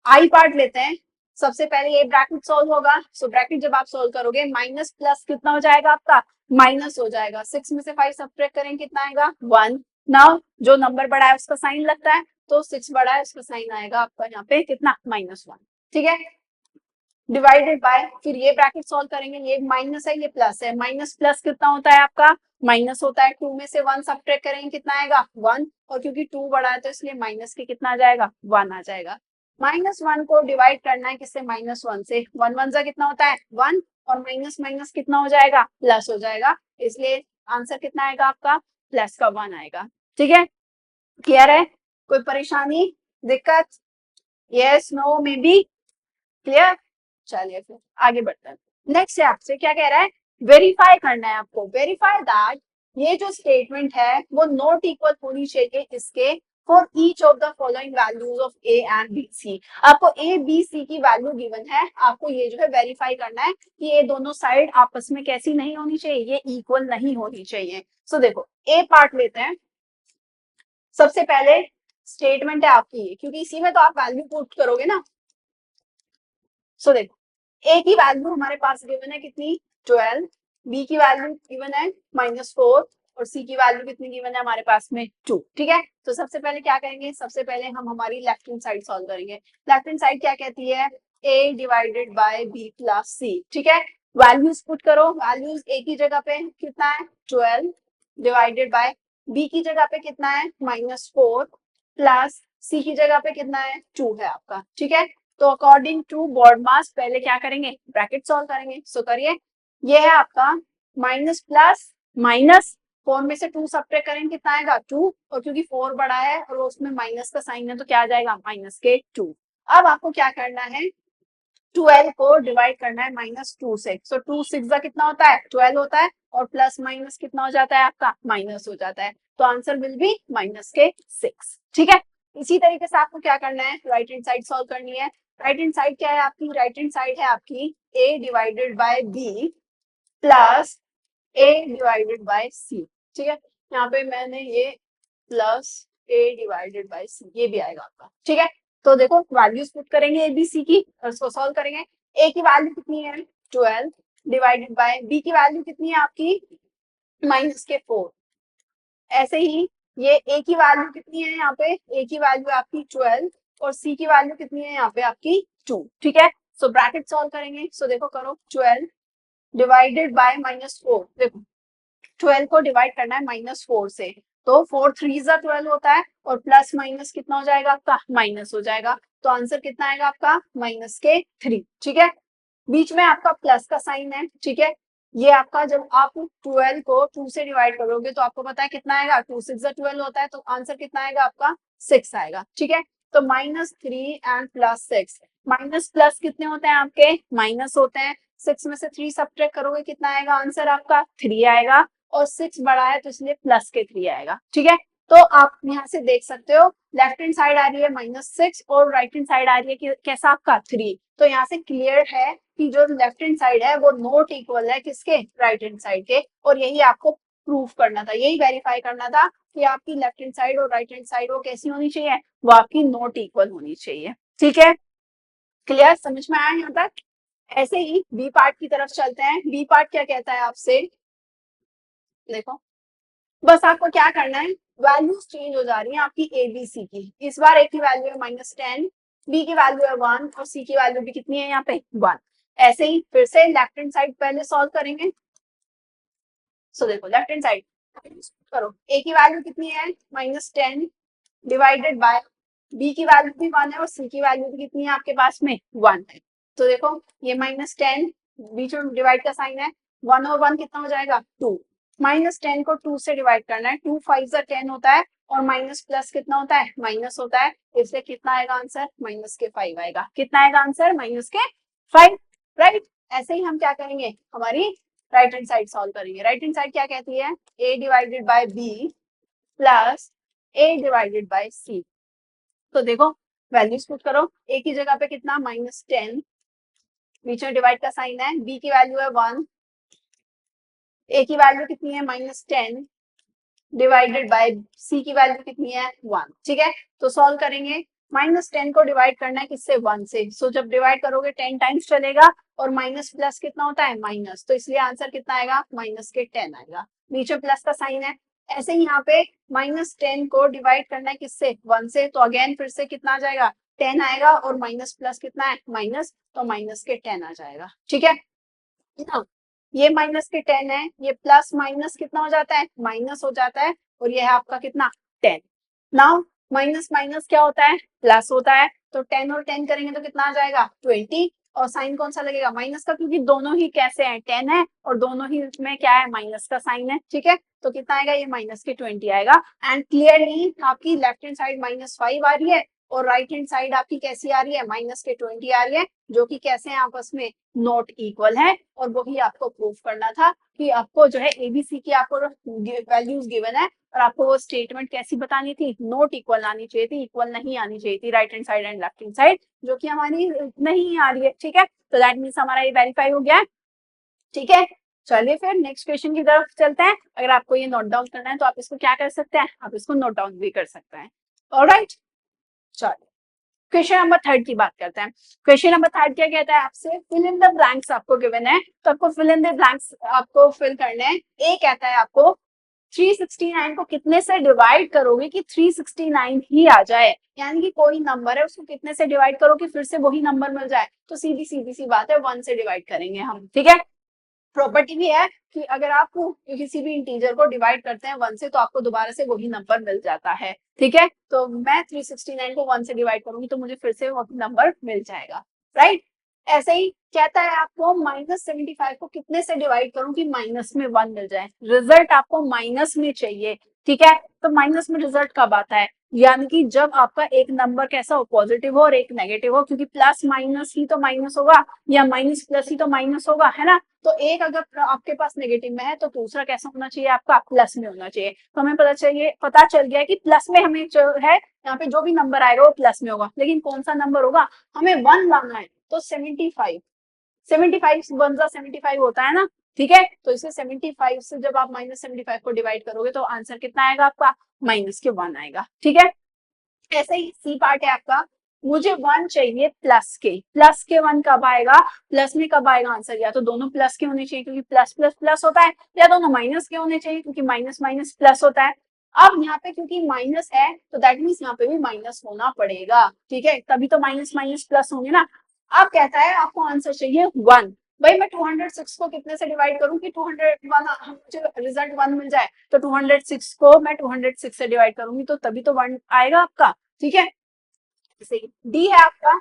आई पार्ट लेते हैं। सबसे पहले ये ब्रैकेट सोल्व होगा, सो ब्रैकेट जब आप सोल्व करोगे माइनस प्लस कितना हो जाएगा आपका माइनस हो जाएगा। 6 में से 5 सब्ट्रैक्ट करेंगे कितना आएगा 1। नाउ जो नंबर बड़ा है उसका साइन लगता है, तो 6 बड़ा है उसका साइन आएगा आपका यहाँ पे कितना -1। ठीक है, डिवाइडेड बाय, फिर ये ब्रैकेट सॉल्व करेंगे, ये माइनस है ये प्लस है, माइनस प्लस कितना होता है आपका माइनस होता है। 2 में से 1 सब्ट्रैक्ट करेंगे कितना आएगा 1, और क्योंकि 2 बड़ा है तो इसलिए माइनस के कितना आ जाएगा 1 आ जाएगा। -1 को डिवाइड करना है किससे -1 से, 1 1 जा कितना होता है 1, और माइनस माइनस कितना हो जाएगा प्लस हो जाएगा, इसलिए आंसर कितना आएगा आपका प्लस का 1 आएगा। ठीक है, क्लियर है? कोई परेशानी दिक्कत? Yes no maybe? Clear? चलिए फिर आगे बढ़ते हैं। नेक्स्ट है आपसे क्या कह रहा है, वेरीफाई करना है आपको। वेरीफाई दैट ये जो स्टेटमेंट है वो नॉट इक्वल होनी चाहिए इसके for each of the following values of A and B C. आपको ए बी सी की वैल्यू गिवन है, आपको ये जो है वेरीफाई करना है कि ये दोनों साइड आपस में कैसी नहीं होनी चाहिए, ये इक्वल नहीं होनी चाहिए। सो देखो ए पार्ट लेते हैं। सबसे पहले स्टेटमेंट है आपकी ये, क्योंकि इसी में तो आप वैल्यू पुट करोगे ना। सो देखो ए की वैल्यू हमारे पास गिवन है कितनी 12, बी की वैल्यू गिवन है -4, और सी की वैल्यू कितनी गिवन है हमारे पास में 2। ठीक है, तो सबसे पहले क्या करेंगे, सबसे पहले हम हमारी लेफ्ट हैंड साइड सॉल्व करेंगे। लेफ्ट हैंड साइड क्या कहती है, a divided by b plus c। ठीक है, वैल्यूज पुट करो। वैल्यूज a की जगह पे कितना है 12 डिवाइडेड बाय b की जगह पे कितना है -4 प्लस c की जगह पे कितना है 2 है आपका। ठीक है, तो अकॉर्डिंग टू बोर्ड मास पहले क्या करेंगे ब्रैकेट सॉल्व करेंगे। सो करिए, ये है आपका माइनस प्लस माइनस, 4 में से 2 सब्ट्रैक्ट करेंगे कितना आएगा 2, और क्योंकि 4 बड़ा है और उसमें माइनस का साइन है तो क्या आ जाएगा -2। अब आपको क्या करना है 12 को डिवाइड करना है -2 से। सो 2 6 कितना होता है 12 होता है, और प्लस माइनस कितना हो जाता है आपका माइनस हो जाता है, तो आंसर विल बी -6। ठीक है, इसी तरीके से आपको क्या करना है राइट हैंड साइड सॉल्व करनी है। राइट हैंड साइड क्या है आपकी, राइट हैंड साइड है आपकी a divided by b plus a divided by c। ठीक है, यहाँ पे मैंने ये plus a divided by c ये भी आएगा आपका। ठीक है, तो देखो वैल्यूज पुट करेंगे ए बी सी की और इसको सॉल्व करेंगे। a की वैल्यू कितनी है 12 डिवाइडेड बाय b की वैल्यू कितनी है आपकी -4। ऐसे ही ये a की वैल्यू कितनी है यहाँ पे, a की वैल्यू आपकी 12 और c की वैल्यू कितनी है यहाँ पे आपकी 2। ठीक है, सो ब्रैकेट सॉल्व करेंगे। सो देखो करो 12 डिवाइडेड बाय -4, देखो 12 को डिवाइड करना है -4 से, तो 4 3 12 होता है, और प्लस माइनस कितना हो जाएगा आपका माइनस हो जाएगा, तो आंसर कितना आएगा आपका -3। ठीक है, बीच में आपका प्लस का साइन है। ठीक है, ये आपका जब आप 12 को 2 से डिवाइड करोगे तो आपको पता है कितना आएगा 2 6 12 होता है, तो आंसर कितना आएगा आपका 6 आएगा। ठीक है, तो -3 एंड +6, माइनस प्लस कितने होते हैं आपके माइनस होते हैं। 6 में से 3 सब्ट्रैक्ट करोगे कितना आएगा आंसर आपका 3 आएगा, और 6 बड़ा है तो इसलिए प्लस के 3 आएगा। ठीक है, तो आप यहाँ से देख सकते हो लेफ्ट हैंड साइड आ रही है -6 और राइट हैंड साइड आ रही है कैसा आपका 3, तो यहाँ से क्लियर है कि जो लेफ्ट हैंड साइड है वो नॉट इक्वल है किसके राइट हैंड साइड के, और यही आपको प्रूफ करना था, यही वेरीफाई करना था कि आपकी लेफ्ट हैंड साइड और राइट हैंड साइड वो कैसी होनी चाहिए, वो आपकी नॉट इक्वल होनी चाहिए। ठीक है, क्लियर, समझ में आया यहाँ तक? ऐसे ही बी पार्ट की तरफ चलते हैं। बी पार्ट क्या कहता है आपसे, देखो बस आपको क्या करना है, वैल्यूज चेंज हो जा रही है आपकी ए बी सी की। इस बार ए की वैल्यू है -10, बी की वैल्यू है 1 और सी की वैल्यू भी कितनी है यहाँ पे 1। ऐसे ही फिर से लेफ्ट हैंड साइड पहले सॉल्व करेंगे। सो देखो लेफ्ट हैंड साइड करो, ए की वैल्यू कितनी है -10 डिवाइडेड बाय बी की वैल्यू भी 1 है और सी की वैल्यू भी कितनी है आपके पास में 1 है। तो देखो ये -10 बीच में डिवाइड का साइन है, 1 और 1 कितना हो जाएगा 2, -10 को 2 से डिवाइड करना है, 2 5 10 होता है, और माइनस प्लस कितना होता है माइनस होता है, इसलिए कितना आएगा आंसर -5 आएगा। कितना आएगा आंसर -5, राइट। ऐसे ही हम क्या करेंगे हमारी राइट हैंड साइड सॉल्व करेंगे। राइट हैंड साइड क्या कहती है a divided by b plus a divided by c। तो देखो वैल्यूज पुट करो, a की जगह पे कितना -10, बीच में डिवाइड का साइन है, b की वैल्यू है 1 ए की वैल्यू कितनी है -10 डिवाइडेड बाय सी की वैल्यू कितनी है 1। ठीक है, तो सॉल्व करेंगे। -10 को डिवाइड करना है किससे 1 से। सो जब डिवाइड करोगे 10 टाइम्स चलेगा और माइनस प्लस कितना होता है माइनस, तो इसलिए आंसर कितना आएगा -10 आएगा। नीचे प्लस का साइन है। ऐसे ही यहाँ पे -10 को डिवाइड करना है किससे 1 से, तो अगेन फिर से कितना आ जाएगा 10 आएगा और माइनस प्लस कितना है माइनस, तो -10 आ जाएगा। ठीक है ना, ये -10 है, ये प्लस माइनस कितना हो जाता है माइनस हो जाता है, और ये है आपका कितना 10। नाउ माइनस माइनस क्या होता है प्लस होता है, तो 10 और 10 करेंगे तो कितना आ जाएगा 20, और साइन कौन सा लगेगा माइनस का, क्योंकि दोनों ही कैसे हैं 10 है और दोनों ही में क्या है माइनस का साइन है। ठीक है, तो कितना आएगा ये -20 आएगा। एंड क्लियरली आपकी लेफ्ट हैंड साइड -5 आ रही है और राइट हैंड साइड आपकी कैसी आ रही है -20 आ रही है, जो कि कैसे हैं आपस में नॉट इक्वल है। और वही आपको प्रूफ करना था कि आपको जो है एबीसी की आपको वैल्यूज गिवन है और आपको वो स्टेटमेंट कैसी बतानी थी, नॉट इक्वल आनी चाहिए थी, इक्वल नहीं आनी चाहिए थी right hand side and left hand side, जो कि हमारी नहीं आ रही है। ठीक है, तो दैट मीन्स हमारा ये वेरीफाई हो गया है। ठीक है, चलिए फिर नेक्स्ट क्वेश्चन की तरफ चलते हैं। अगर आपको ये नोट डाउन करना है तो आप इसको क्या कर सकते हैं, आप इसको नोट डाउन भी कर सकते हैं। ऑलराइट, चलिए क्वेश्चन नंबर 3 की बात करते हैं। क्वेश्चन नंबर 3 क्या कहता है आपसे, फिल इन द ब्लैंक्स आपको गिवन है, तो आपको फिल इन द ब्लैंक्स आपको फिल करने हैं। ए कहता है आपको 369 को कितने से डिवाइड करोगे कि 369 ही आ जाए, यानी कि कोई नंबर है उसको कितने से डिवाइड करो कि फिर से वही नंबर मिल जाए, तो सीधी सीधी सी बात है 1 से डिवाइड करेंगे हम। ठीक है, प्रॉपर्टी भी है कि अगर आप किसी भी इंटीजर को डिवाइड करते हैं 1 से तो आपको दोबारा से वही नंबर मिल जाता है। ठीक है, तो मैं 369 को 1 से डिवाइड करूंगी तो मुझे फिर से वही नंबर मिल जाएगा। राइट, ऐसे ही कहता है आपको -75 को कितने से डिवाइड करूं कि माइनस में 1 मिल जाए। रिजल्ट आपको माइनस में चाहिए। ठीक है, तो माइनस में रिजल्ट कब आता है, यानी कि जब आपका एक नंबर कैसा हो पॉजिटिव हो और एक नेगेटिव हो, क्योंकि प्लस माइनस ही तो माइनस होगा या माइनस प्लस ही तो माइनस होगा, है ना। तो एक अगर आपके पास नेगेटिव में है तो दूसरा कैसा होना चाहिए आपका प्लस में होना चाहिए। तो हमें पता चल गया कि प्लस में हमें जो है यहाँ पे जो भी नंबर आएगा वो प्लस में होगा, लेकिन कौन सा नंबर होगा, हमें 1 लाना है, तो 75 1 जा 75 होता है ना। ठीक है, तो इसे 75 से जब आप -75 को डिवाइड करोगे तो आंसर कितना आएगा आपका -1 आएगा। ठीक है, ऐसे ही सी पार्ट है आपका, मुझे 1 चाहिए प्लस के 1 कब आएगा, प्लस में कब आएगा आंसर, या तो दोनों प्लस के होने चाहिए क्योंकि प्लस प्लस प्लस होता है, या दोनों माइनस के होने चाहिए क्योंकि माइनस माइनस प्लस होता है। अब यहाँ पे क्योंकि माइनस है तो दैट मीन्स यहाँ पे भी माइनस होना पड़ेगा। ठीक है, तभी तो माइनस माइनस प्लस होंगे ना। अब कहता है आपको आंसर चाहिए 1। भाई मैं 206 को कितने से डिवाइड करूं कि 201 मुझे रिजल्ट 1 मिल जाए, तो 206 को मैं 206 से डिवाइड करूंगी तो तभी तो 1 आएगा आपका। ठीक है, डी है आपका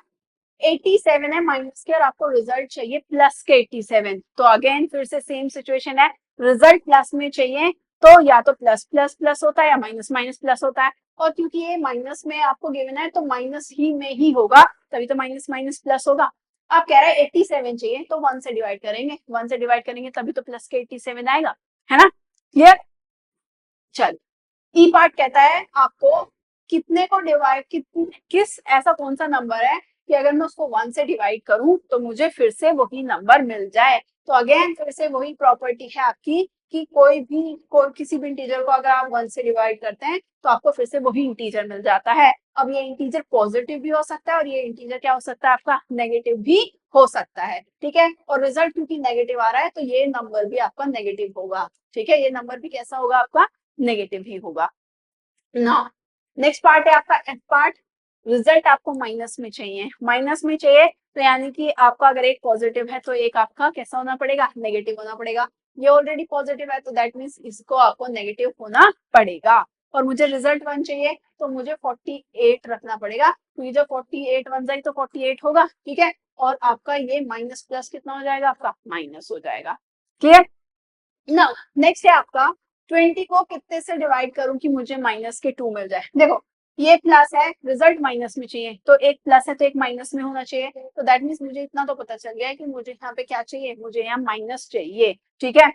87 है माइनस के और आपको रिजल्ट चाहिए प्लस के 87, तो अगेन फिर से सेम सिचुएशन है, रिजल्ट प्लस में चाहिए तो या तो प्लस प्लस प्लस होता है या माइनस माइनस प्लस होता है, और क्योंकि ये माइनस में आपको गिवन है तो माइनस ही में ही होगा, तभी तो माइनस माइनस प्लस होगा। आप कह रहे हैं 87 चाहिए तो 1 से डिवाइड करेंगे, 1 से डिवाइड करेंगे तभी तो प्लस के 87 आएगा, है ना। क्लियर, चल ई पार्ट कहता है आपको कितने को डिवाइड किस ऐसा कौन सा नंबर है कि अगर मैं उसको 1 से डिवाइड करूं तो मुझे फिर से वही नंबर मिल जाए। तो अगेन फिर से वही प्रॉपर्टी है आपकी कि किसी भी इंटीजर को अगर आप 1 से डिवाइड करते हैं तो आपको फिर से वही इंटीजर मिल जाता है। अब ये इंटीजर पॉजिटिव भी हो सकता है और ये इंटीजर क्या हो सकता है आपका नेगेटिव भी हो सकता है। ठीक है, और रिजल्ट क्योंकि नेगेटिव आ रहा है तो ये नंबर भी आपका नेगेटिव होगा। ठीक है, ये नंबर भी कैसा होगा आपका नेगेटिव ही होगा ना। नेक्स्ट पार्ट है आपका एफ पार्ट, रिजल्ट आपको माइनस में चाहिए, माइनस में चाहिए तो यानी कि आपका अगर एक पॉजिटिव है तो एक आपका कैसा होना पड़ेगा नेगेटिव होना पड़ेगा। ये ऑलरेडी पॉजिटिव है तो दैट मीन्स इसको आपको नेगेटिव होना पड़ेगा। और मुझे रिजल्ट 1 चाहिए तो मुझे 48 रखना पड़ेगा, क्योंकि जब 48 1 जाए तो 48 होगा। ठीक है, और आपका ये माइनस प्लस कितना हो जाएगा आपका माइनस हो जाएगा। क्लियर ना। नेक्स्ट है आपका 20 को कितने से डिवाइड करूं कि मुझे -2 मिल जाए। देखो ये प्लस है, रिजल्ट माइनस में चाहिए, तो एक प्लस है तो एक माइनस में होना चाहिए, तो दैट मीन्स मुझे इतना तो पता चल गया है कि मुझे यहाँ पे क्या चाहिए, मुझे यहाँ माइनस चाहिए। ठीक है,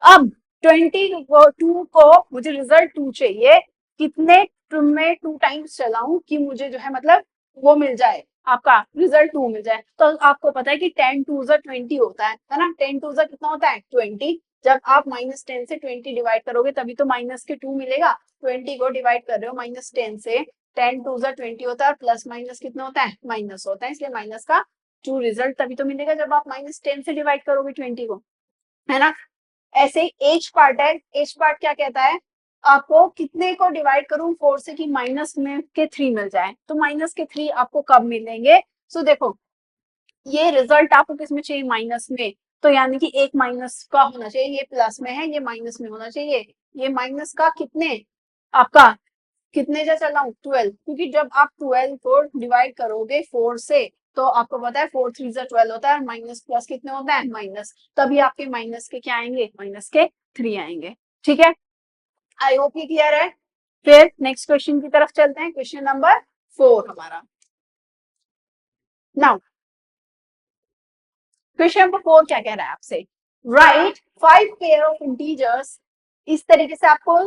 अब 22 को मुझे रिजल्ट 2 चाहिए, कितने में 2 टाइम्स चलाऊं कि मुझे जो है मतलब वो मिल जाए आपका रिजल्ट 2 मिल जाए। तो आपको पता है कि 10 2 20 होता है ना, 10 2 कितना होता है 20। जब आप -10 से 20 डिवाइड करोगे तभी तो माइनस के 2 मिलेगा। 20 को डिवाइड कर रहे हो -10 से, 10 2 जा 20 होता है और प्लस माइनस कितना होता है, माइनस होता है, इसलिए माइनस का 2 रिजल्ट तभी तो मिलेगा जब आप -10 से डिवाइड करोगे 20 को, है ना। ऐसे ही एज पार्ट है, एज पार्ट क्या कहता है, आपको कितने को डिवाइड करूं 4 से कि माइनस में के 3 मिल जाए, तो माइनस के 3 आपको कब मिलेंगे। सो देखो ये रिजल्ट आपको किसमें चाहिए, माइनस में, तो यानी कि एक माइनस का होना चाहिए, ये प्लस में है, ये माइनस में होना चाहिए। ये माइनस का कितने, आपका कितने से चल रहा हूँ 12, क्योंकि जब आप 12 को डिवाइड करोगे 4 से तो आपको पता है 4 3 12 होता है, माइनस प्लस कितने होता है, माइनस, तभी आपके माइनस के क्या आएंगे, माइनस के 3 आएंगे। ठीक है, आई होप ये क्लियर है। फिर नेक्स्ट क्वेश्चन की तरफ चलते हैं, क्वेश्चन नंबर 4 हमारा। नाउ क्वेश्चन नंबर 4 क्या कह रहा है आपसे, राइट 5 पेयर ऑफ इंटीजर्स, इस तरीके से आपको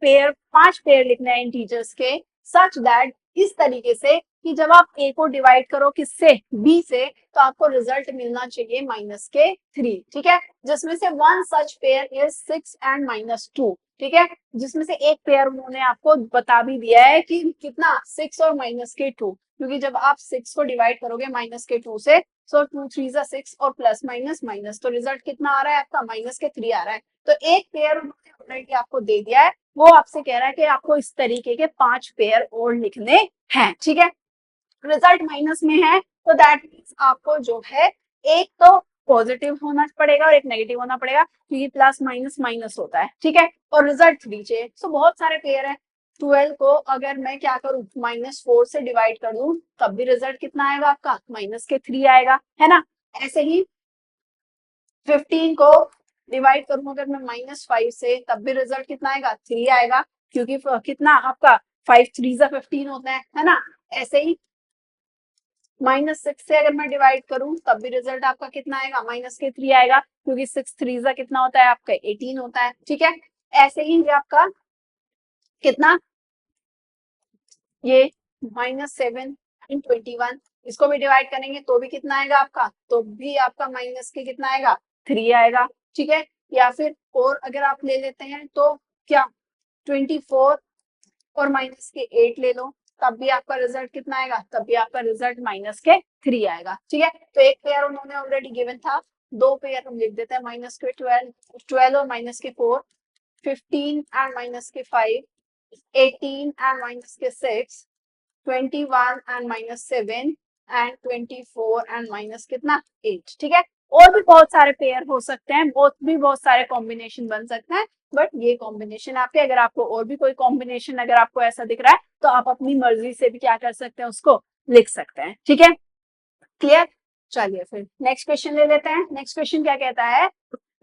5 पेयर लिखना है इंटीजर्स के, सच दैट, इस तरीके से कि जब आप a को डिवाइड करो किससे, b से, तो आपको रिजल्ट मिलना चाहिए माइनस के 3। ठीक है, जिसमें से one such pair is 6 and -2। ठीक है, जिसमें से एक पेयर उन्होंने आपको बता भी दिया है कि कितना, 6 और -2, क्योंकि जब आप 6 को डिवाइड करोगे -2 से, सो 2 3 जा 6 और प्लस माइनस माइनस, तो रिजल्ट कितना आ रहा है आपका, -3 आ रहा है। तो एक पेयर उन्होंने ऑलरेडी आपको दे दिया है, वो आपसे कह रहा है कि आपको इस तरीके के 5 पेयर और लिखने हैं। ठीक है, रिजल्ट माइनस में है, तो दैट मीन्स आपको जो है एक तो पॉजिटिव होना पड़ेगा और एक नेगेटिव होना पड़ेगा, क्योंकि प्लस माइनस माइनस होता है। ठीक है, और रिजल्ट 3 चाहिए। सो बहुत सारे पेयर है, 12 को अगर मैं क्या करूं, -4 से डिवाइड कर दूं, तब भी रिजल्ट कितना आएगा आपका, माइनस के 3 आएगा, है ना। ऐसे ही 15 को डिवाइड करूं अगर मैं -5 से, तब भी रिजल्ट कितना आएगा, 3 आएगा, क्योंकि कितना आपका 5 3 जा 15 होता है ना। ऐसे ही -6 से अगर मैं डिवाइड करूं तब भी रिजल्ट आपका कितना आएगा, माइनस के 3 आएगा, क्योंकि 6 3 जा कितना होता है आपका, 18 होता है। ठीक है, ऐसे ही ये आपका कितना, ये -7 एंड 21, इसको भी डिवाइड करेंगे तो भी कितना आएगा आपका, तो भी आपका माइनस के कितना आएगा, 3 आएगा। ठीक है, या फिर और अगर आप ले लेते हैं तो क्या, 24 और माइनस के 8 ले लो, तब भी आपका रिजल्ट कितना आएगा, तब भी आपका रिजल्ट माइनस के 3 आएगा। ठीक है, तो एक पेयर उन्होंने ऑलरेडी गिवन था, दो पेयर हम लिख देते हैं, माइनस के 12 और माइनस के 4, 15 एंड माइनस के 5, 18 एंड माइनस के 6, 21 एंड -7 एंड 24 एंड माइनस कितना, 8। ठीक है, और भी बहुत सारे पेयर हो सकते हैं, बहुत सारे कॉम्बिनेशन बन सकते हैं, बट ये कॉम्बिनेशन आपके, अगर आपको और भी कोई कॉम्बिनेशन अगर आपको ऐसा दिख रहा है तो आप अपनी मर्जी से भी क्या कर सकते हैं, उसको लिख सकते हैं। ठीक है, क्लियर। चलिए फिर नेक्स्ट क्वेश्चन ले लेते हैं। नेक्स्ट क्वेश्चन क्या कहता है,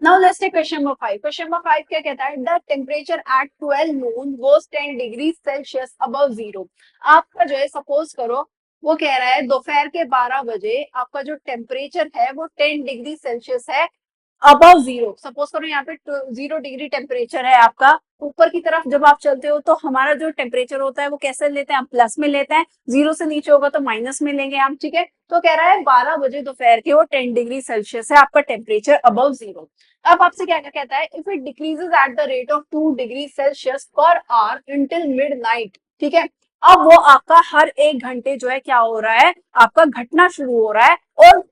now let's take question number 5। Question number 5 क्या कहता है, the temperature at 12 noon was 10 degree Celsius above zero. आपका जो है सपोज करो, वो कह रहा है दोपहर के 12 बजे आपका जो टेम्परेचर है वो 10 डिग्री सेल्सियस है अबव जीरो। सपोज करो यहाँ पे 0 डिग्री टेम्परेचर है आपका, ऊपर की तरफ जब आप चलते हो तो हमारा जो टेम्परेचर होता है वो कैसे लेते हैं, हम प्लस में लेते हैं, 0 से नीचे होगा तो माइनस में लेंगे हम। ठीक है, तो कह रहा है 12 बजे दोपहर के वो 10 डिग्री सेल्सियस है आपका टेम्परेचर अबव जीरो। अब आपसे क्या क्या कहता है, if it decreases at the rate of 2 degree Celsius per hour until midnight. ठीक है, अब वो आपका हर एक घंटे जो है क्या हो रहा है, आपका घटना शुरू हो रहा है, और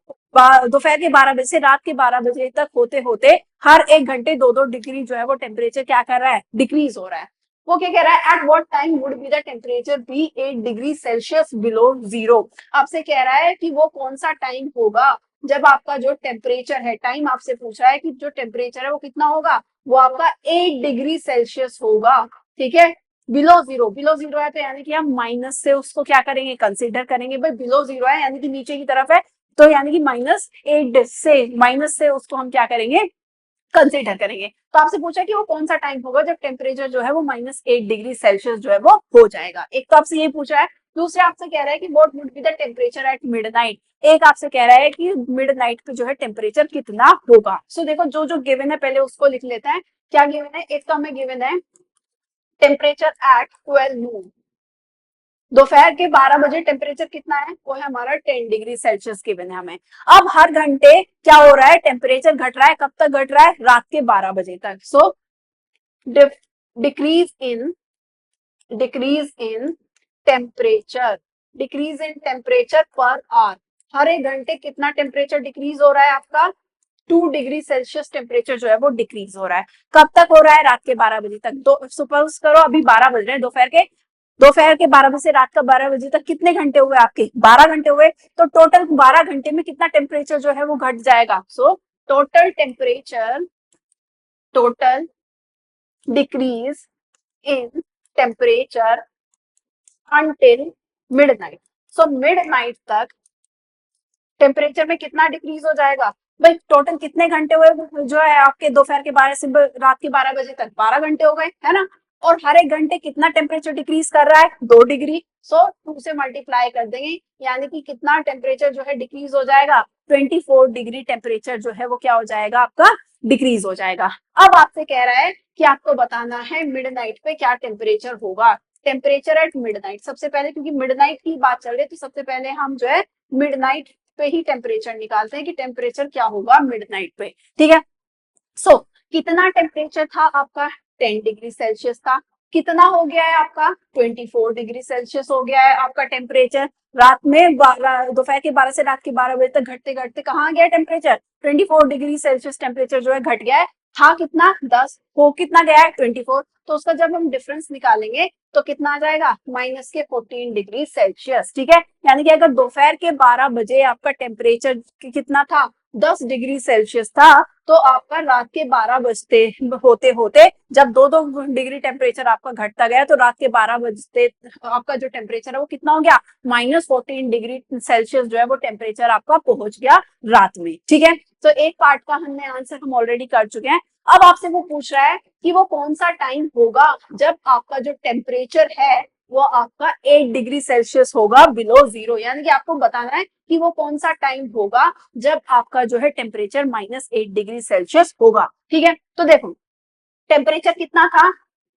दोपहर के 12 बजे से रात के 12 बजे तक होते होते हर एक घंटे 2-2 डिग्री जो है वो टेम्परेचर क्या कर रहा है, डिक्रीज हो रहा है। वो क्या कह रहा है, at what time would be the temperature be 8 degree Celsius below zero. आपसे कह रहा है कि वो कौन सा टाइम होगा जब आपका जो टेम्परेचर है, टाइम आपसे पूछ रहा है कि जो टेम्परेचर है वो कितना होगा, वो आपका 8 डिग्री सेल्सियस होगा। ठीक है, बिलो जीरो, बिलो जीरो है तो यानी कि हम माइनस से उसको क्या करेंगे, कंसिडर करेंगे। भाई बिलो जीरो है यानी कि नीचे की तरफ है, तो यानी कि माइनस से उसको हम क्या करेंगे, कंसिडर करेंगे। तो आपसे पूछा कि वो कौन सा टाइम होगा जब टेम्परेचर जो है वो -8 डिग्री सेल्सियस जो है वो हो जाएगा। एक तो आपसे ये पूछा है, दूसरे आपसे कह रहा है कि what would be the temperature eight midnight. एक आपसे कह रहा है कि मिडनाइट पे जो है टेम्परेचर कितना होगा। सो देखो जो जो गिवन है पहले उसको लिख लेते हैं। क्या गिवन है, एक तो हमें गिवन है टेम्परेचर एट 12 नून, दोपहर के 12 बजे टेम्परेचर कितना है, वो है हमारा 10 डिग्री सेल्सियस गिवन है हमें। अब हर घंटे क्या हो रहा है, टेम्परेचर घट रहा है, कब तक घट रहा है, रात के 12 बजे तक। So decrease in temperature, decrease in temperature per hour, हर एक घंटे कितना टेम्परेचर डिक्रीज हो रहा है आपका, 2 डिग्री सेल्सियस टेम्परेचर जो है वो डिक्रीज हो रहा है। कब तक हो रहा है, रात के 12 बजे तक। तो सपोज करो अभी 12 बज रहे हैं दोपहर के 12 बजे से रात का 12 बजे तक कितने घंटे हुए आपके, 12 घंटे हुए। तो टोटल 12 घंटे में कितना टेम्परेचर जो है वो घट जाएगा। So total temperature, total decrease in temperature until midnight. So midnight तक टेम्परेचर में कितना डिक्रीज हो जाएगा भाई, टोटल कितने घंटे हुए जो है आपके, दोपहर के 12 से रात के 12 बजे तक 12 घंटे हो गए, है ना। और हर एक घंटे कितना टेम्परेचर डिक्रीज कर रहा है, 2 डिग्री। सो 2 से मल्टीप्लाई कर देंगे, यानी कि कितना टेम्परेचर जो है डिक्रीज हो जाएगा, 24 डिग्री टेम्परेचर जो है वो क्या हो जाएगा आपका, डिक्रीज हो जाएगा। अब आपसे कह रहा है कि आपको बताना है मिडनाइट पे क्या टेम्परेचर होगा। टेम्परेचर एट मिडनाइट, सबसे पहले क्योंकि मिडनाइट की बात चल रही है तो सबसे पहले हम जो है मिडनाइट पे ही टेम्परेचर निकालते हैं कि टेम्परेचर क्या होगा मिडनाइट पे, ठीक है। सो कितना टेम्परेचर था आपका, 10 डिग्री सेल्सियस था। कितना हो गया है आपका, 24 डिग्री सेल्सियस हो गया है आपका टेम्परेचर। रात में दोपहर के 12 से रात के 12 बजे तक घटते घटते कहाँ गया टेम्परेचर, 24 डिग्री सेल्सियस टेम्परेचर जो है घट गया है। था कितना 10, हो कितना गया है 24। तो उसका जब हम डिफरेंस निकालेंगे तो कितना आ जाएगा, माइनस के 14 डिग्री सेल्सियस, ठीक है। यानी कि अगर दोपहर के 12 बजे आपका टेम्परेचर कितना था, 10 डिग्री सेल्सियस था, तो आपका रात के 12 बजते होते होते जब 2-2 डिग्री टेम्परेचर आपका घटता गया तो रात के 12 बजते आपका जो टेम्परेचर है वो कितना हो गया, -14 डिग्री सेल्सियस जो है वो टेम्परेचर आपका पहुंच गया रात में, ठीक है। तो एक पार्ट का हमने आंसर हम ऑलरेडी कर चुके हैं। अब आपसे वो पूछ रहा है कि वो कौन सा टाइम होगा जब आपका जो टेम्परेचर है वो आपका 8 डिग्री सेल्सियस होगा बिलो जीरो, यानी कि आपको बताना है कि वो कौन सा टाइम होगा जब आपका जो है टेम्परेचर -8 डिग्री सेल्सियस होगा, ठीक है। तो देखो टेम्परेचर कितना था,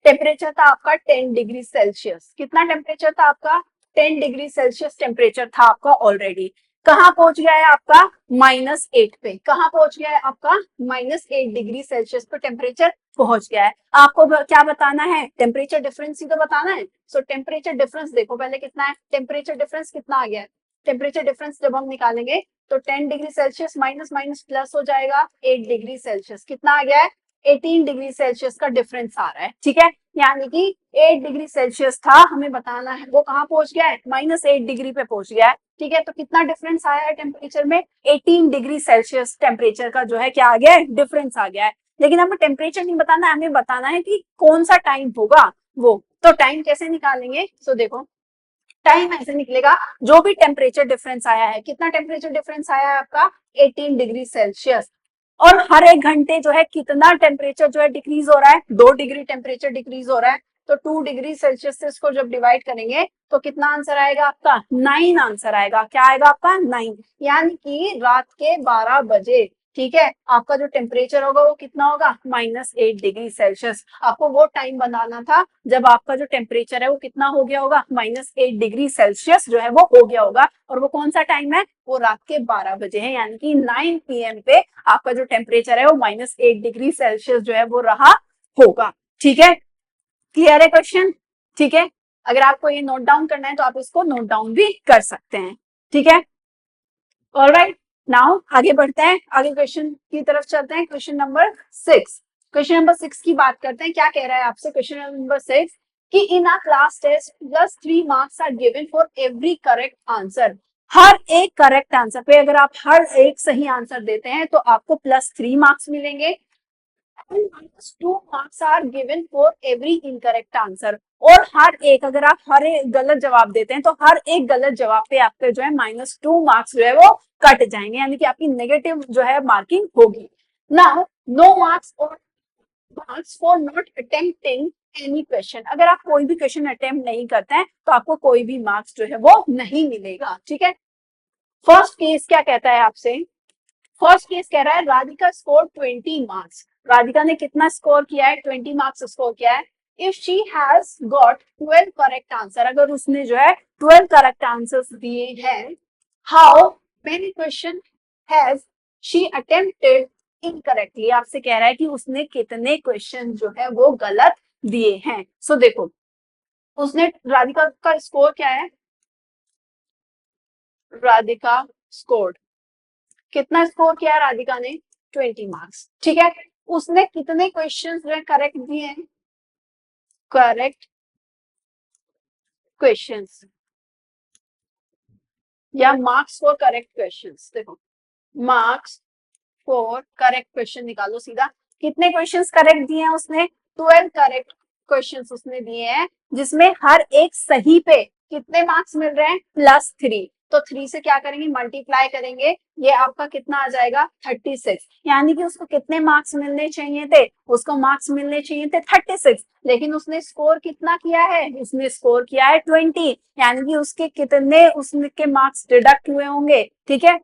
टेम्परेचर था आपका 10 डिग्री सेल्सियस। कितना टेम्परेचर था आपका, 10 डिग्री सेल्सियस टेम्परेचर था आपका ऑलरेडी। कहाँ पहुंच गया है आपका, -8 पे। कहाँ पहुंच गया है आपका, -8 डिग्री सेल्सियस पे टेम्परेचर पहुंच गया है। आपको क्या बताना है, टेम्परेचर डिफरेंस ही तो बताना है। सो टेम्परेचर डिफरेंस देखो पहले कितना है, टेम्परेचर डिफरेंस कितना आ गया है। टेम्परेचर डिफरेंस जब हम निकालेंगे तो 10 degree Celsius minus minus plus हो जाएगा 8 डिग्री सेल्सियस, कितना आ गया है, 18 डिग्री सेल्सियस का डिफरेंस आ रहा है, ठीक है। यानी कि 8 डिग्री सेल्सियस था, हमें बताना है वो कहाँ पहुंच गया है, -8 डिग्री पे पहुंच गया है, ठीक है। तो कितना डिफरेंस आया है टेम्परेचर में, 18 डिग्री सेल्सियस टेम्परेचर का जो है क्या आ गया है, डिफरेंस आ गया है। लेकिन हमें टेम्परेचर नहीं बताना है, हमें बताना है कि कौन सा टाइम होगा वो। तो टाइम कैसे निकालेंगे, सो देखो टाइम ऐसे निकलेगा, जो भी टेम्परेचर डिफरेंस आया है, कितना टेम्परेचर डिफरेंस आया है आपका, 18 डिग्री सेल्सियस। और हर एक घंटे जो है कितना टेम्परेचर जो है डिक्रीज हो रहा है, 2 डिग्री टेम्परेचर डिक्रीज हो रहा है। तो 2 डिग्री सेल्सियस से इसको जब डिवाइड करेंगे तो कितना आंसर आएगा आपका, 9 आंसर आएगा। क्या आएगा आपका, 9। यानी कि रात के 12 बजे, ठीक है, आपका जो टेम्परेचर होगा वो कितना होगा, -8 डिग्री सेल्सियस। आपको वो टाइम बनाना था जब आपका जो टेम्परेचर है वो कितना हो गया होगा, -8 डिग्री सेल्सियस जो है वो हो गया होगा। और वो कौन सा टाइम है, वो रात के 12 बजे है, यानी कि 9 PM पे आपका जो टेम्परेचर है वो -8 डिग्री सेल्सियस जो है वो रहा होगा, ठीक है। क्लियर है क्वेश्चन, ठीक है। अगर आपको ये नोट डाउन करना है तो आप इसको नोट डाउन भी कर सकते हैं, ठीक है। ऑलराइट, नाउ आगे बढ़ते हैं, आगे क्वेश्चन की तरफ चलते हैं। क्वेश्चन नंबर 6, क्वेश्चन नंबर 6 की बात करते हैं। क्या कह रहा है आपसे क्वेश्चन नंबर 6 कि in a class test +3 marks are given for every correct answer. हर एक करेक्ट आंसर पे अगर आप हर एक सही आंसर देते हैं तो आपको +3 मार्क्स मिलेंगे। -2 marks are given for every incorrect answer. और हर एक, अगर आप हर एक गलत जवाब देते हैं तो हर एक गलत जवाब पे आपके जो है -2 मार्क्स जो है वो कट जाएंगे, यानी कि आपकी नेगेटिव जो है मार्किंग होगी। नाउ नो मार्क्स और marks for not attempting any question. अगर आप कोई भी क्वेश्चन अटेम्प्ट नहीं करते हैं तो आपको कोई भी मार्क्स जो है वो नहीं मिलेगा, ठीक है। फर्स्ट केस क्या कहता है आपसे, फर्स्ट केस कह रहा है राधिका स्कोर 20 मार्क्स। राधिका ने कितना स्कोर किया है, 20 मार्क्स स्कोर किया है if she has got 12 correct answer, अगर उसने जो है 12 करेक्ट आंसर्स दिए हैं, how many question has she attempted incorrectly, आपसे कह रहा है कि उसने कितने क्वेश्चन जो है वो गलत दिए हैं। सो देखो, उसने, राधिका का स्कोर क्या है, राधिका स्कोर, कितना स्कोर किया है राधिका ने, 20 मार्क्स, ठीक है। उसने कितने क्वेश्चन जो है करेक्ट दिए हैं, करेक्ट क्वेश्चंस या मार्क्स फॉर करेक्ट क्वेश्चंस, देखो मार्क्स फॉर करेक्ट क्वेश्चन निकालो सीधा, कितने क्वेश्चंस करेक्ट दिए हैं उसने, 12 करेक्ट क्वेश्चंस उसने दिए हैं, जिसमें हर एक सही पे कितने मार्क्स मिल रहे हैं, +3, तो 3 से क्या करेंगे, मल्टीप्लाई करेंगे, ये आपका कितना आ जाएगा, 36, यानी कि उसको कितने मार्क्स मिलने चाहिए थे, उसको मार्क्स मिलने चाहिए थे 36, लेकिन उसने स्कोर कितना किया है, उसने स्कोर किया है 20, यानी कि उसके कितने, उसके मार्क्स डिडक्ट हुए होंगे, ठीक है।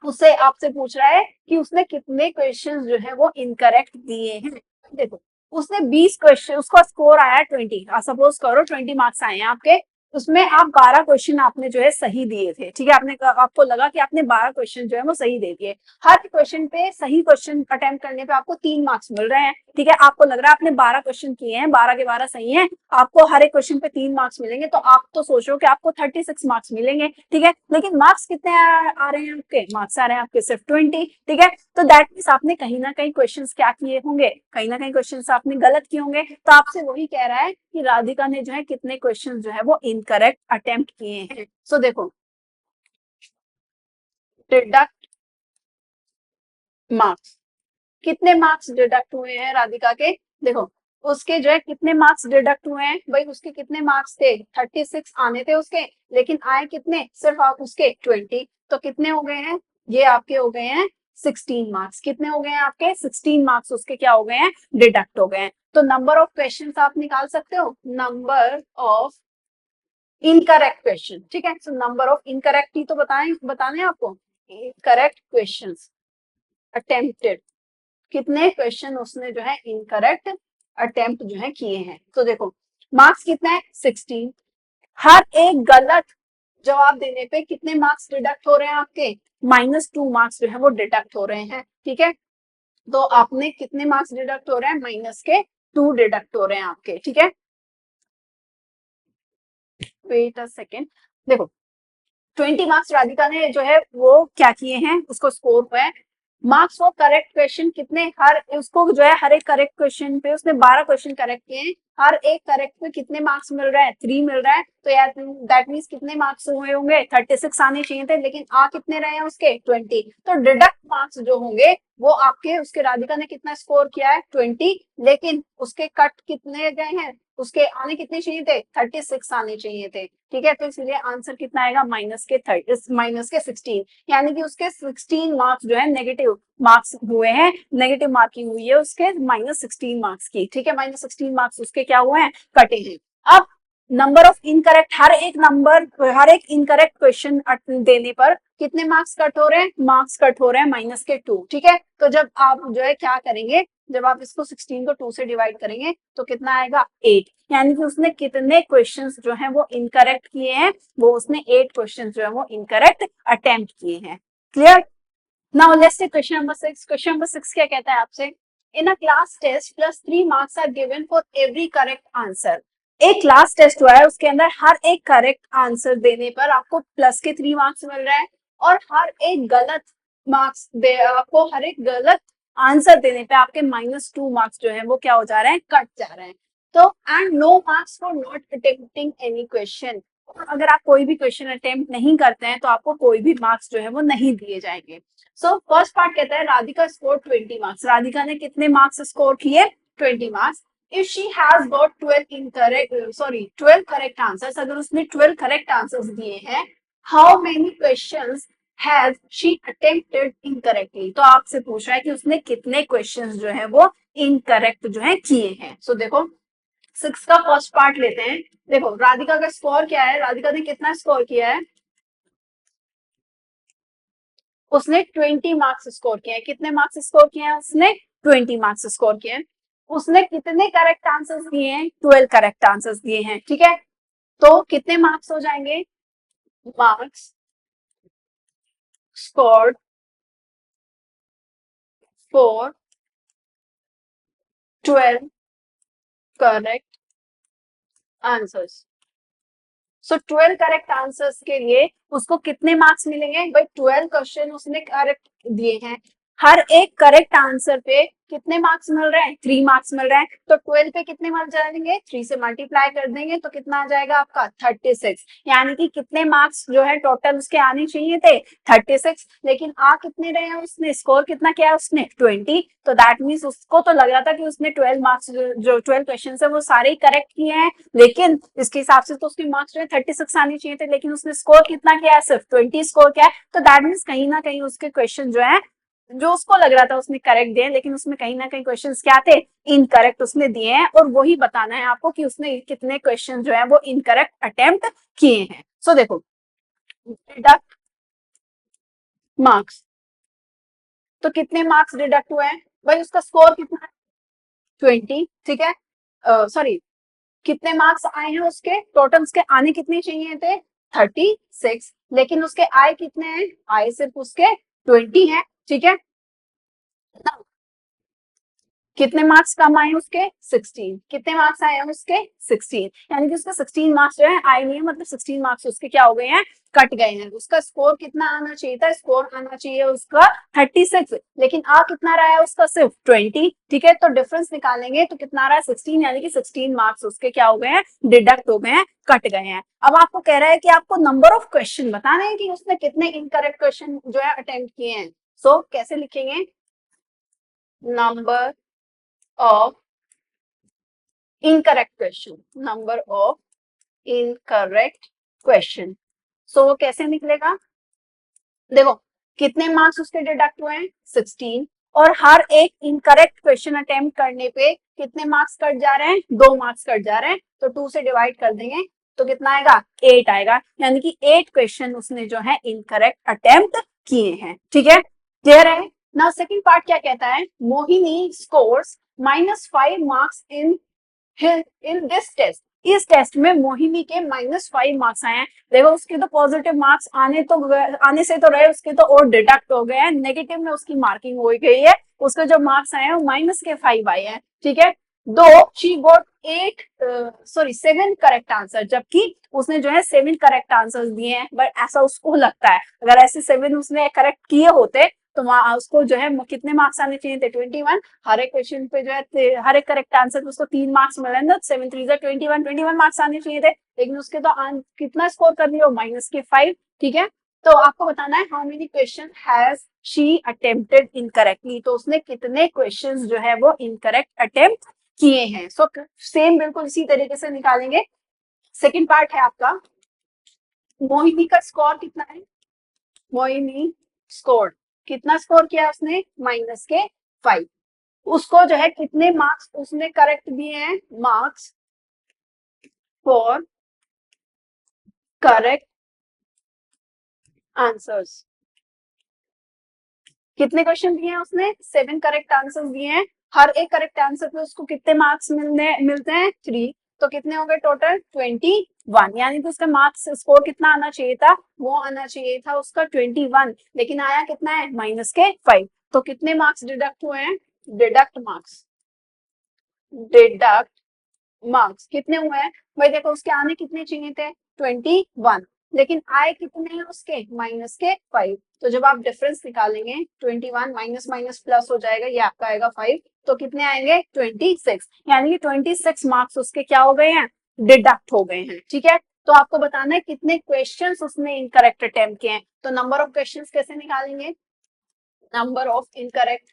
उससे आपसे पूछ रहा है कि उसने कितने क्वेश्चंस जो है वो इनकरेक्ट दिए हैं। देखो, उसने 20 क्वेश्चन, उसका स्कोर आया 20, सपोज करो 20 मार्क्स आए हैं आपके, उसमें आप 12 क्वेश्चन आपने जो है सही दिए थे, ठीक है, आपने, आपको लगा कि आपने 12 क्वेश्चन जो है वो सही दे दिए, हर क्वेश्चन पे सही क्वेश्चन अटेम्प्ट करने पे आपको 3 मार्क्स मिल रहे हैं, ठीक है, आपको लग रहा है आपने 12 क्वेश्चन किए हैं, 12 के 12 सही हैं, आपको हर एक क्वेश्चन पे 3 मार्क्स मिलेंगे, तो आप तो सोच रहे हो कि आपको 36 मार्क्स मिलेंगे, ठीक है, लेकिन मार्क्स कितने आ रहे हैं आपके, मार्क्स आ रहे हैं आपके सिर्फ 20, ठीक है, तो दैट मीन्स आपने कहीं ना कहीं क्वेश्चंस क्या किए होंगे, कहीं ना कहीं क्वेश्चंस आपने गलत किए होंगे, तो आपसे वही कह रहा है कि राधिका ने जो है कितने क्वेश्चंस जो है वो इनकरेक्ट अटेम्प्ट किए हैं। सो देखो, डिडक्ट मार्क्स, कितने मार्क्स डिडक्ट हुए हैं राधिका के, देखो उसके जो है कितने मार्क्स डिडक्ट हुए हैं, भाई उसके कितने मार्क्स थे, 36 आने थे उसके, लेकिन आए कितने, सिर्फ आप उसके 20, तो कितने हो गए हैं, ये आपके हो गए हैं 16 मार्क्स, कितने हो गए हैं आपके 16 मार्क्स उसके क्या हो गए हैं, डिडक्ट हो गए हैं। तो नंबर ऑफ क्वेश्चन आप निकाल सकते हो, नंबर ऑफ इनकरेक्ट क्वेश्चन, ठीक है, सो नंबर ऑफ इनकरेक्ट ही तो बताने आपको, करेक्ट क्वेश्चन अटेम्प्टेड, कितने क्वेश्चन उसने जो है इनकरेक्ट अटेम्प्ट जो है किए हैं। तो देखो मार्क्स कितना है, 16, हर एक गलत जवाब देने पे कितने मार्क्स डिडक्ट हो रहे हैं आपके, -2 मार्क्स जो है वो डिडक्ट हो रहे हैं, ठीक है, तो आपने कितने मार्क्स डिडक्ट हो रहे हैं, -2 डिडक्ट हो रहे हैं आपके, ठीक है। वेट अ सेकेंड, देखो 20 मार्क्स राधिका ने जो है वो क्या किए हैं, उसको स्कोर हुआ है, मार्क्स फॉर करेक्ट क्वेश्चन कितने, हर उसको जो है हर एक करेक्ट क्वेश्चन पे उसने 12 क्वेश्चन करेक्ट किए हैं, हर एक करेक्ट पे कितने मार्क्स मिल रहा है, 3 मिल रहा है, तो यार दैट मीन्स कितने मार्क्स हुए होंगे, 36 आने चाहिए थे, लेकिन आ कितने रहे हैं उसके 20, तो डिडक्ट मार्क्स जो होंगे वो आपके, उसके राधिका ने कितना स्कोर किया है 20, लेकिन उसके कट कितने गए हैं, उसके आने कितने चाहिए थे, 36 आने चाहिए थे, ठीक है, तो इसलिए आंसर कितना आएगा, -16, यानी कि उसके 16 मार्क्स जो है नेगेटिव मार्क्स हुए हैं, नेगेटिव मार्किंग हुई है उसके -16 मार्क्स की, ठीक है, -16 मार्क्स उसके क्या हुए हैं, कटे हैं। अब नंबर ऑफ इनकरेक्ट, हर एक इनकरेक्ट क्वेश्चन देने पर कितने मार्क्स कट हो रहे हैं, मार्क्स कट हो रहे हैं -2, ठीक है, तो जब आप जो है क्या करेंगे, जब आप इसको 16 को 2 से डिवाइड करेंगे तो कितना आएगा, 8, यानी कि उसने कितने क्वेश्चंस जो हैं वो इनकरेक्ट किए हैं, वो उसने 8 क्वेश्चंस जो है वो इनकरेक्ट अटेम्प्ट किए हैं। Clear, now let's see question number 6। Question number 6 क्या कहता है आपसे, in a class test +3 marks are given for every correct answer, एक क्लास टेस्ट हुआ है उसके अंदर हर एक करेक्ट आंसर देने पर आपको प्लस के 3 मार्क्स मिल रहा है, और हर एक गलत मार्क्स दे, आपको हर एक गलत आंसर देने पे आपके -2 मार्क्स जो है वो क्या हो जा रहे हैं, कट जा रहे हैं। तो and no marks for not attempting any question, अगर आप कोई भी क्वेश्चन अटेम्प्ट नहीं करते हैं तो आपको कोई भी मार्क्स जो है वो नहीं दिए जाएंगे। सो फर्स्ट पार्ट कहता है राधिका स्कोर 20 मार्क्स, राधिका ने कितने मार्क्स स्कोर किए, 20 marks. If she has got 12 correct answers, अगर उसने 12 करेक्ट आंसर्स दिए हैं, how many questions has she attempted incorrectly, तो आपसे पूछ रहा है कि उसने कितने क्वेश्चंस जो है वो इनकरेक्ट जो है किए हैं। सो देखो 6 का फर्स्ट पार्ट लेते हैं, देखो राधिका का स्कोर क्या है, राधिका ने कितना स्कोर किया है, उसने 20 मार्क्स स्कोर किए हैं, कितने मार्क्स स्कोर किए हैं उसने, 20 मार्क्स स्कोर किए हैं। उसने कितने करेक्ट आंसर्स दिए हैं? 12 करेक्ट आंसर्स दिए हैं, ठीक है। तो कितने मार्क्स हो जाएंगे? Marks scored for 12 correct answers. So 12 correct answers के लिए उसको कितने मार्क्स मिलेंगे भाई? 12 क्वेश्चन उसने करेक्ट दिए हैं, हर एक करेक्ट आंसर पे कितने मार्क्स मिल रहे हैं? 3 मार्क्स मिल रहे हैं। तो 12 पे कितने मार्क्स जाएंगे? 3 से मल्टीप्लाई कर देंगे तो कितना आ जाएगा आपका? 36। यानी कि कितने मार्क्स जो है टोटल उसके आने चाहिए थे? 36। लेकिन आ कितने रहे हैं उसने? स्कोर कितना किया उसने? 20। तो दैट मीन्स उसको तो लग रहा था कि उसने 12 मार्क्स जो 12 क्वेश्चन है वो सारे ही करेक्ट किए हैं, लेकिन इसके हिसाब से तो उसके मार्क्स जो है 36 आने चाहिए थे, लेकिन उसने स्कोर कितना किया है? सिर्फ 20 स्कोर किया है। तो दैट मीन्स कहीं ना कहीं उसके क्वेश्चन जो है, जो उसको लग रहा था उसने करेक्ट दिए, लेकिन उसमें कहीं ना कहीं क्वेश्चंस क्या थे? इनकरेक्ट उसने दिए हैं, और वही बताना है आपको कि उसने कितने क्वेश्चन जो है वो इनकरेक्ट अटेम्प्ट किए हैं। सो देखो, डिडक्ट मार्क्स, तो कितने मार्क्स डिडक्ट हुए हैं भाई? उसका स्कोर कितना है? 20, ठीक है। सॉरी, कितने मार्क्स आए हैं उसके? टोटल उसके आने कितने चाहिए थे? 36, लेकिन उसके आए कितने हैं? आए सिर्फ उसके 20 हैं, ठीक है। कितने मार्क्स कम आए उसके? 16। कितने मार्क्स आए हैं उसके? 16। यानी कि उसके 16 मार्क्स जो है आए नहीं है, मतलब 16 मार्क्स उसके क्या हो गए हैं? कट गए हैं। उसका स्कोर कितना आना चाहिए था? स्कोर आना चाहिए उसका 36, लेकिन आ कितना रहा है उसका? सिर्फ 20, ठीक है। तो डिफरेंस निकालेंगे तो कितना आ रहा है? 16, यानी कि 16 मार्क्स उसके क्या हो गए हैं? डिडक्ट हो गए हैं, कट गए हैं। अब आपको कह रहा है कि आपको नंबर ऑफ क्वेश्चन बताने हैं कि उसने कितने इनकरेक्ट क्वेश्चन जो है अटेम्प्ट किए हैं। सो कैसे लिखेंगे? Number of incorrect question, number of incorrect question। सो वो कैसे निकलेगा? देखो, कितने मार्क्स उसके डिडक्ट हुए हैं? 16। और हर एक इनकरेक्ट क्वेश्चन अटेम्प्ट करने पे कितने मार्क्स कट जा रहे हैं? 2 मार्क्स कट जा रहे हैं। तो 2 से डिवाइड कर देंगे तो कितना आएगा? 8 आएगा। यानी कि 8 क्वेश्चन उसने जो है इनकरेक्ट अटेम्प्ट किए हैं, ठीक है। क्लियर है ना? सेकंड पार्ट क्या कहता है? Mohini scores -5 marks in this test. इस टेस्ट में मोहिनी के -5 मार्क्स आए हैं। देखो, उसके तो पॉजिटिव मार्क्स आने से तो रहे, उसके तो और डिडक्ट हो गए हैं, नेगेटिव में उसकी मार्किंग हो गई है। उसके जो मार्क्स आए हैं वो -5 आए हैं, ठीक है। दो शी गोट 7 करेक्ट आंसर, जबकि उसने जो है 7 करेक्ट आंसर्स दिए हैं, बट ऐसा उसको लगता है अगर ऐसे 7 उसने करेक्ट किए होते तो वहां उसको जो है कितने मार्क्स आने चाहिए थे? 21। हर एक क्वेश्चन पे जो है हर एक करेक्ट आंसर पे उसको 3 मार्क्स मिले ना, 7 3 21 मार्क्स आने चाहिए थे, लेकिन उसके तो कितना स्कोर कर रही हो? -5, ठीक है। तो आपको बताना है how many question has she attempted incorrectly. तो उसने कितने क्वेश्चंस जो है वो इनकरेक्ट अटेम्प्ट किए हैं। सो सेम बिल्कुल इसी तरीके से निकालेंगे। सेकंड पार्ट है आपका, मोहिनी का स्कोर कितना है? मोहिनी स्कोर, कितना स्कोर किया उसने? -5। उसको जो है कितने मार्क्स उसने करेक्ट दिए हैं? Marks for correct answers. कितने क्वेश्चन दिए हैं उसने? 7 करेक्ट आंसर्स दिए हैं। हर एक करेक्ट आंसर पे उसको कितने मार्क्स मिलते हैं? 3। तो कितने हो गए टोटल? 21। यानी कि उसका मार्क्स स्कोर कितना आना चाहिए था? वो आना चाहिए था उसका 21, लेकिन आया कितना है? -5। तो कितने मार्क्स डिडक्ट हुए हैं? डिडक्ट मार्क्स कितने हुए हैं भाई? देखो, उसके आने कितने चाहिए थे? 21, लेकिन आए कितने हैं उसके? -5। तो जब आप डिफरेंस निकालेंगे 21 माइनस माइनस प्लस हो जाएगा, ये आपका आएगा 5। तो कितने आएंगे? 26। यानी कि 26 मार्क्स उसके क्या हो गए हैं? डिडक्ट हो गए हैं, ठीक है। तो आपको बताना है कितने क्वेश्चंस उसने इनकरेक्ट अटेम्प्ट किए हैं। तो नंबर ऑफ क्वेश्चंस कैसे निकालेंगे? Number of incorrect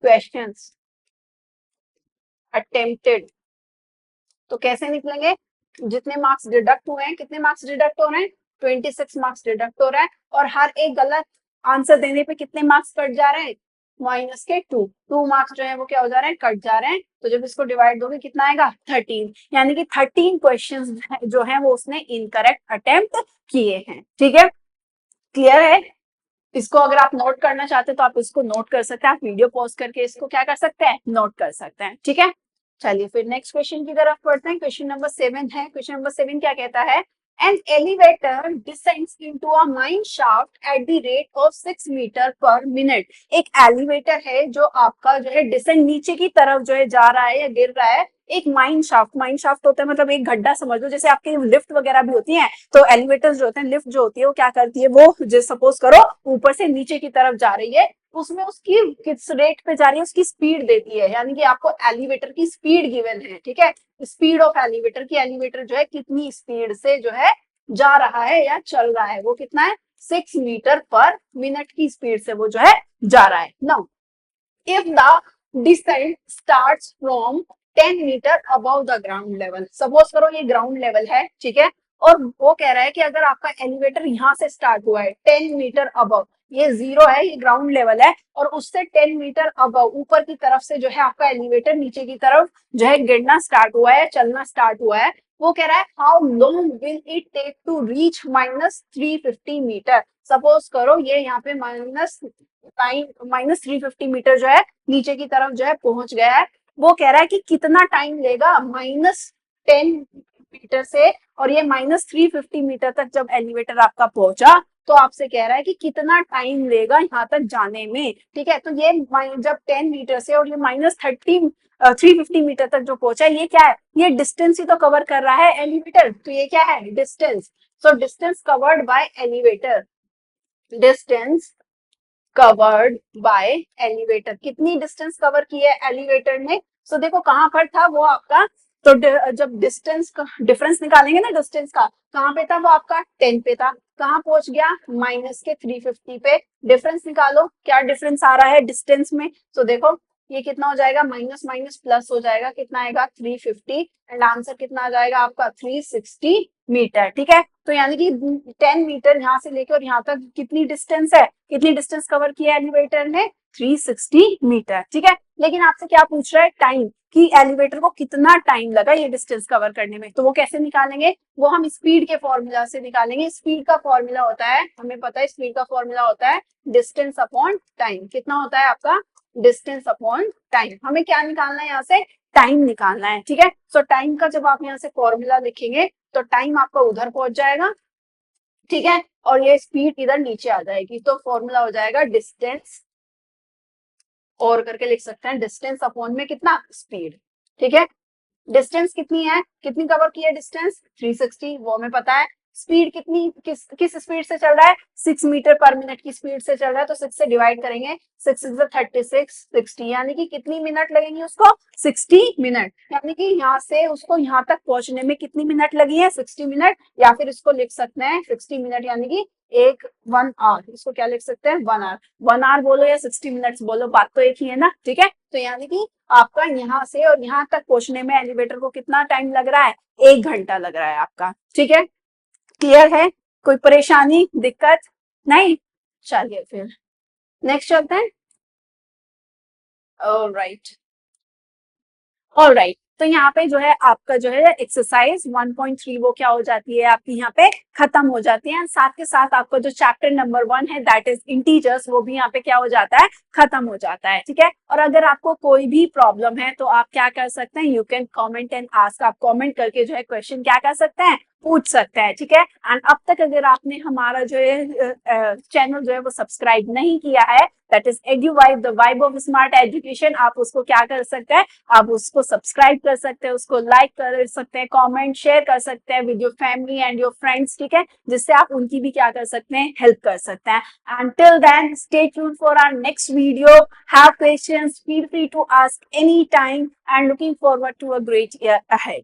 questions attempted. तो कैसे निकलेंगे? जितने मार्क्स डिडक्ट हुए हैं, कितने मार्क्स डिडक्ट हो रहे हैं? 26 मार्क्स डिडक्ट हो रहा है। और हर एक गलत आंसर देने पे कितने मार्क्स कट जा रहे हैं? -2 मार्क्स जो है वो क्या हो जा रहे हैं? कट जा रहे हैं। तो जब इसको डिवाइड दोगे कितना आएगा? 13। यानी कि 13 क्वेश्चन जो है वो उसने इनकरेक्ट अटेम्प्ट किए हैं, ठीक है। क्लियर है? इसको अगर आप नोट करना चाहते हैं तो आप इसको नोट कर सकते हैं, आप वीडियो पॉज करके इसको क्या कर सकते हैं, नोट कर सकते हैं, ठीक है। चलिए फिर नेक्स्ट क्वेश्चन की तरफ पढ़ते हैं। क्वेश्चन नंबर 7 है। क्वेश्चन नंबर 7 क्या कहता है, an elevator descends into a mine shaft at the rate of 6 metre per minute. एक एलिवेटर है जो आपका जो है डिसेंड नीचे की तरफ जो है जा रहा है या गिर रहा है, एक माइन शाफ्ट होता है मतलब एक गड्ढा समझ लो, जैसे आपकी लिफ्ट वगैरह भी होती है तो एलिवेटर जो होते हैं, लिफ्ट जो होती है वो क्या करती है, वो जैसे सपोज करो ऊपर से नीचे की तरफ जा रही है, उसमें उसकी किस रेट पे जा रही है उसकी स्पीड देती है, यानी कि आपको एलिवेटर की स्पीड गिवन है, ठीक है। स्पीड ऑफ एलिवेटर की, एलिवेटर जो है कितनी स्पीड से जो है जा रहा है या चल रहा है, वो कितना है, 6 मीटर पर मिनट की स्पीड से वो जो है जा रहा है। Now if the descent starts from 10 metre above the ground level, suppose करो ये ग्राउंड लेवल है, ठीक है, और वो कह रहा है कि अगर आपका एलिवेटर यहाँ से स्टार्ट हुआ है 10 मीटर अबव, ये 0 है, ये ग्राउंड लेवल है, और उससे 10 मीटर अबव ऊपर की तरफ से जो है आपका एलिवेटर नीचे की तरफ जो है गिरना स्टार्ट हुआ है, चलना स्टार्ट हुआ है, वो कह रहा है how long will it take to reach -350 metre. Suppose करो ये यहाँ पे -350 मीटर जो है नीचे की तरफ जो है पहुंच गया है, वो कह रहा है कि कितना टाइम लेगा -10 मीटर से, और ये -350 मीटर तक जब एलिवेटर आपका पहुंचा तो आपसे कह रहा है कि कितना टाइम लेगा यहाँ तक जाने में, ठीक है। तो ये जब 10 मीटर से और ये -350 मीटर तक जो पहुंचा, ये क्या है, ये डिस्टेंस ही तो कवर कर रहा है एलिवेटर, तो ये क्या है, distance. So distance covered by elevator, distance covered by elevator, कितनी डिस्टेंस कवर की है एलिवेटर ने। सो देखो कहां पर था वो आपका, तो जब डिस्टेंस का डिफरेंस निकालेंगे ना, डिस्टेंस का कहां पे था वो आपका 10 पे था, कहां पहुंच गया माइनस के 350 पे। डिफरेंस निकालो, क्या डिफरेंस आ रहा है डिस्टेंस में, तो देखो ये कितना हो जाएगा, माइनस माइनस प्लस हो जाएगा, कितना आएगा 350, एंड आंसर कितना आ जाएगा आपका 360 मीटर, ठीक है। तो यानी कि 10 मीटर यहाँ से लेकर और यहाँ तक कितनी डिस्टेंस है, कितनी डिस्टेंस कवर किया एलिवेटर ने, 360 मीटर, ठीक है। लेकिन आपसे क्या पूछ रहा है, टाइम, कि एलिवेटर को कितना टाइम लगा ये डिस्टेंस कवर करने में, तो वो कैसे निकालेंगे, वो हम स्पीड के फॉर्मूला से निकालेंगे। स्पीड का फॉर्मूला होता है, हमें पता है स्पीड का फॉर्मूला होता है डिस्टेंस अपॉन टाइम। कितना होता है आपका, डिस्टेंस अपॉन टाइम। हमें क्या निकालना है यहाँ से, टाइम निकालना है, ठीक है। सो टाइम का जब आप यहाँ से फॉर्मूला लिखेंगे तो टाइम आपका उधर पहुंच जाएगा, ठीक है, और ये स्पीड इधर नीचे आ जाएगी, तो फॉर्मूला हो जाएगा डिस्टेंस, और करके लिख सकते हैं डिस्टेंस अपॉन में कितना, स्पीड, ठीक है। डिस्टेंस कितनी है, कितनी कवर की है डिस्टेंस, 360, वो हमें पता है। स्पीड कितनी, किस स्पीड से चल रहा है, 6 मीटर पर मिनट की स्पीड से चल रहा है, तो 6 से डिवाइड करेंगे, 6 is 36, 60, यानी कि कितनी मिनट लगेंगी उसको, 60 मिनट, यानी कि यहाँ से उसको यहाँ तक पहुंचने में कितनी मिनट लगी है, 60 मिनट, या फिर इसको लिख सकते हैं 60 मिनट यानी कि 1 आवर, इसको क्या लिख सकते हैं, 1 आवर। 1 आवर बोलो या 60 मिनट्स बोलो, बात तो एक ही है ना, ठीक है। तो यानी कि आपका यहाँ से और यहाँ तक पहुंचने में एलिवेटर को कितना टाइम लग रहा है, 1 घंटा लग रहा है आपका, ठीक है। क्लियर है, कोई परेशानी दिक्कत नहीं, चलिए फिर नेक्स्ट चलते हैं। ऑलराइट, ऑलराइट, तो यहाँ पे जो है आपका जो है एक्सरसाइज 1.3 वो क्या हो जाती है आपकी यहाँ पे खत्म हो जाती है, साथ के साथ आपका जो चैप्टर नंबर 1 है दैट इज इंटीजर्स, वो भी यहाँ पे क्या हो जाता है, खत्म हो जाता है, ठीक है। और अगर आपको कोई भी प्रॉब्लम है तो आप क्या कर सकते हैं, you can comment and ask, आप कॉमेंट करके जो है क्वेश्चन क्या कर सकते हैं, पूछ सकते हैं, ठीक है। एंड अब तक अगर आपने हमारा जो है चैनल जो है वो सब्सक्राइब नहीं किया है, that is Eduvibe, the vibe of smart education, आप उसको क्या कर सकते हैं, आप उसको सब्सक्राइब कर सकते हैं, उसको लाइक कर सकते हैं, कमेंट शेयर कर सकते हैं with your family and your friends, ठीक है, जिससे आप उनकी भी क्या कर सकते हैं, हेल्प कर सकते हैं। And till then stay tuned for our next video, have patience, feel free to ask any time, and looking forward to a great year ahead.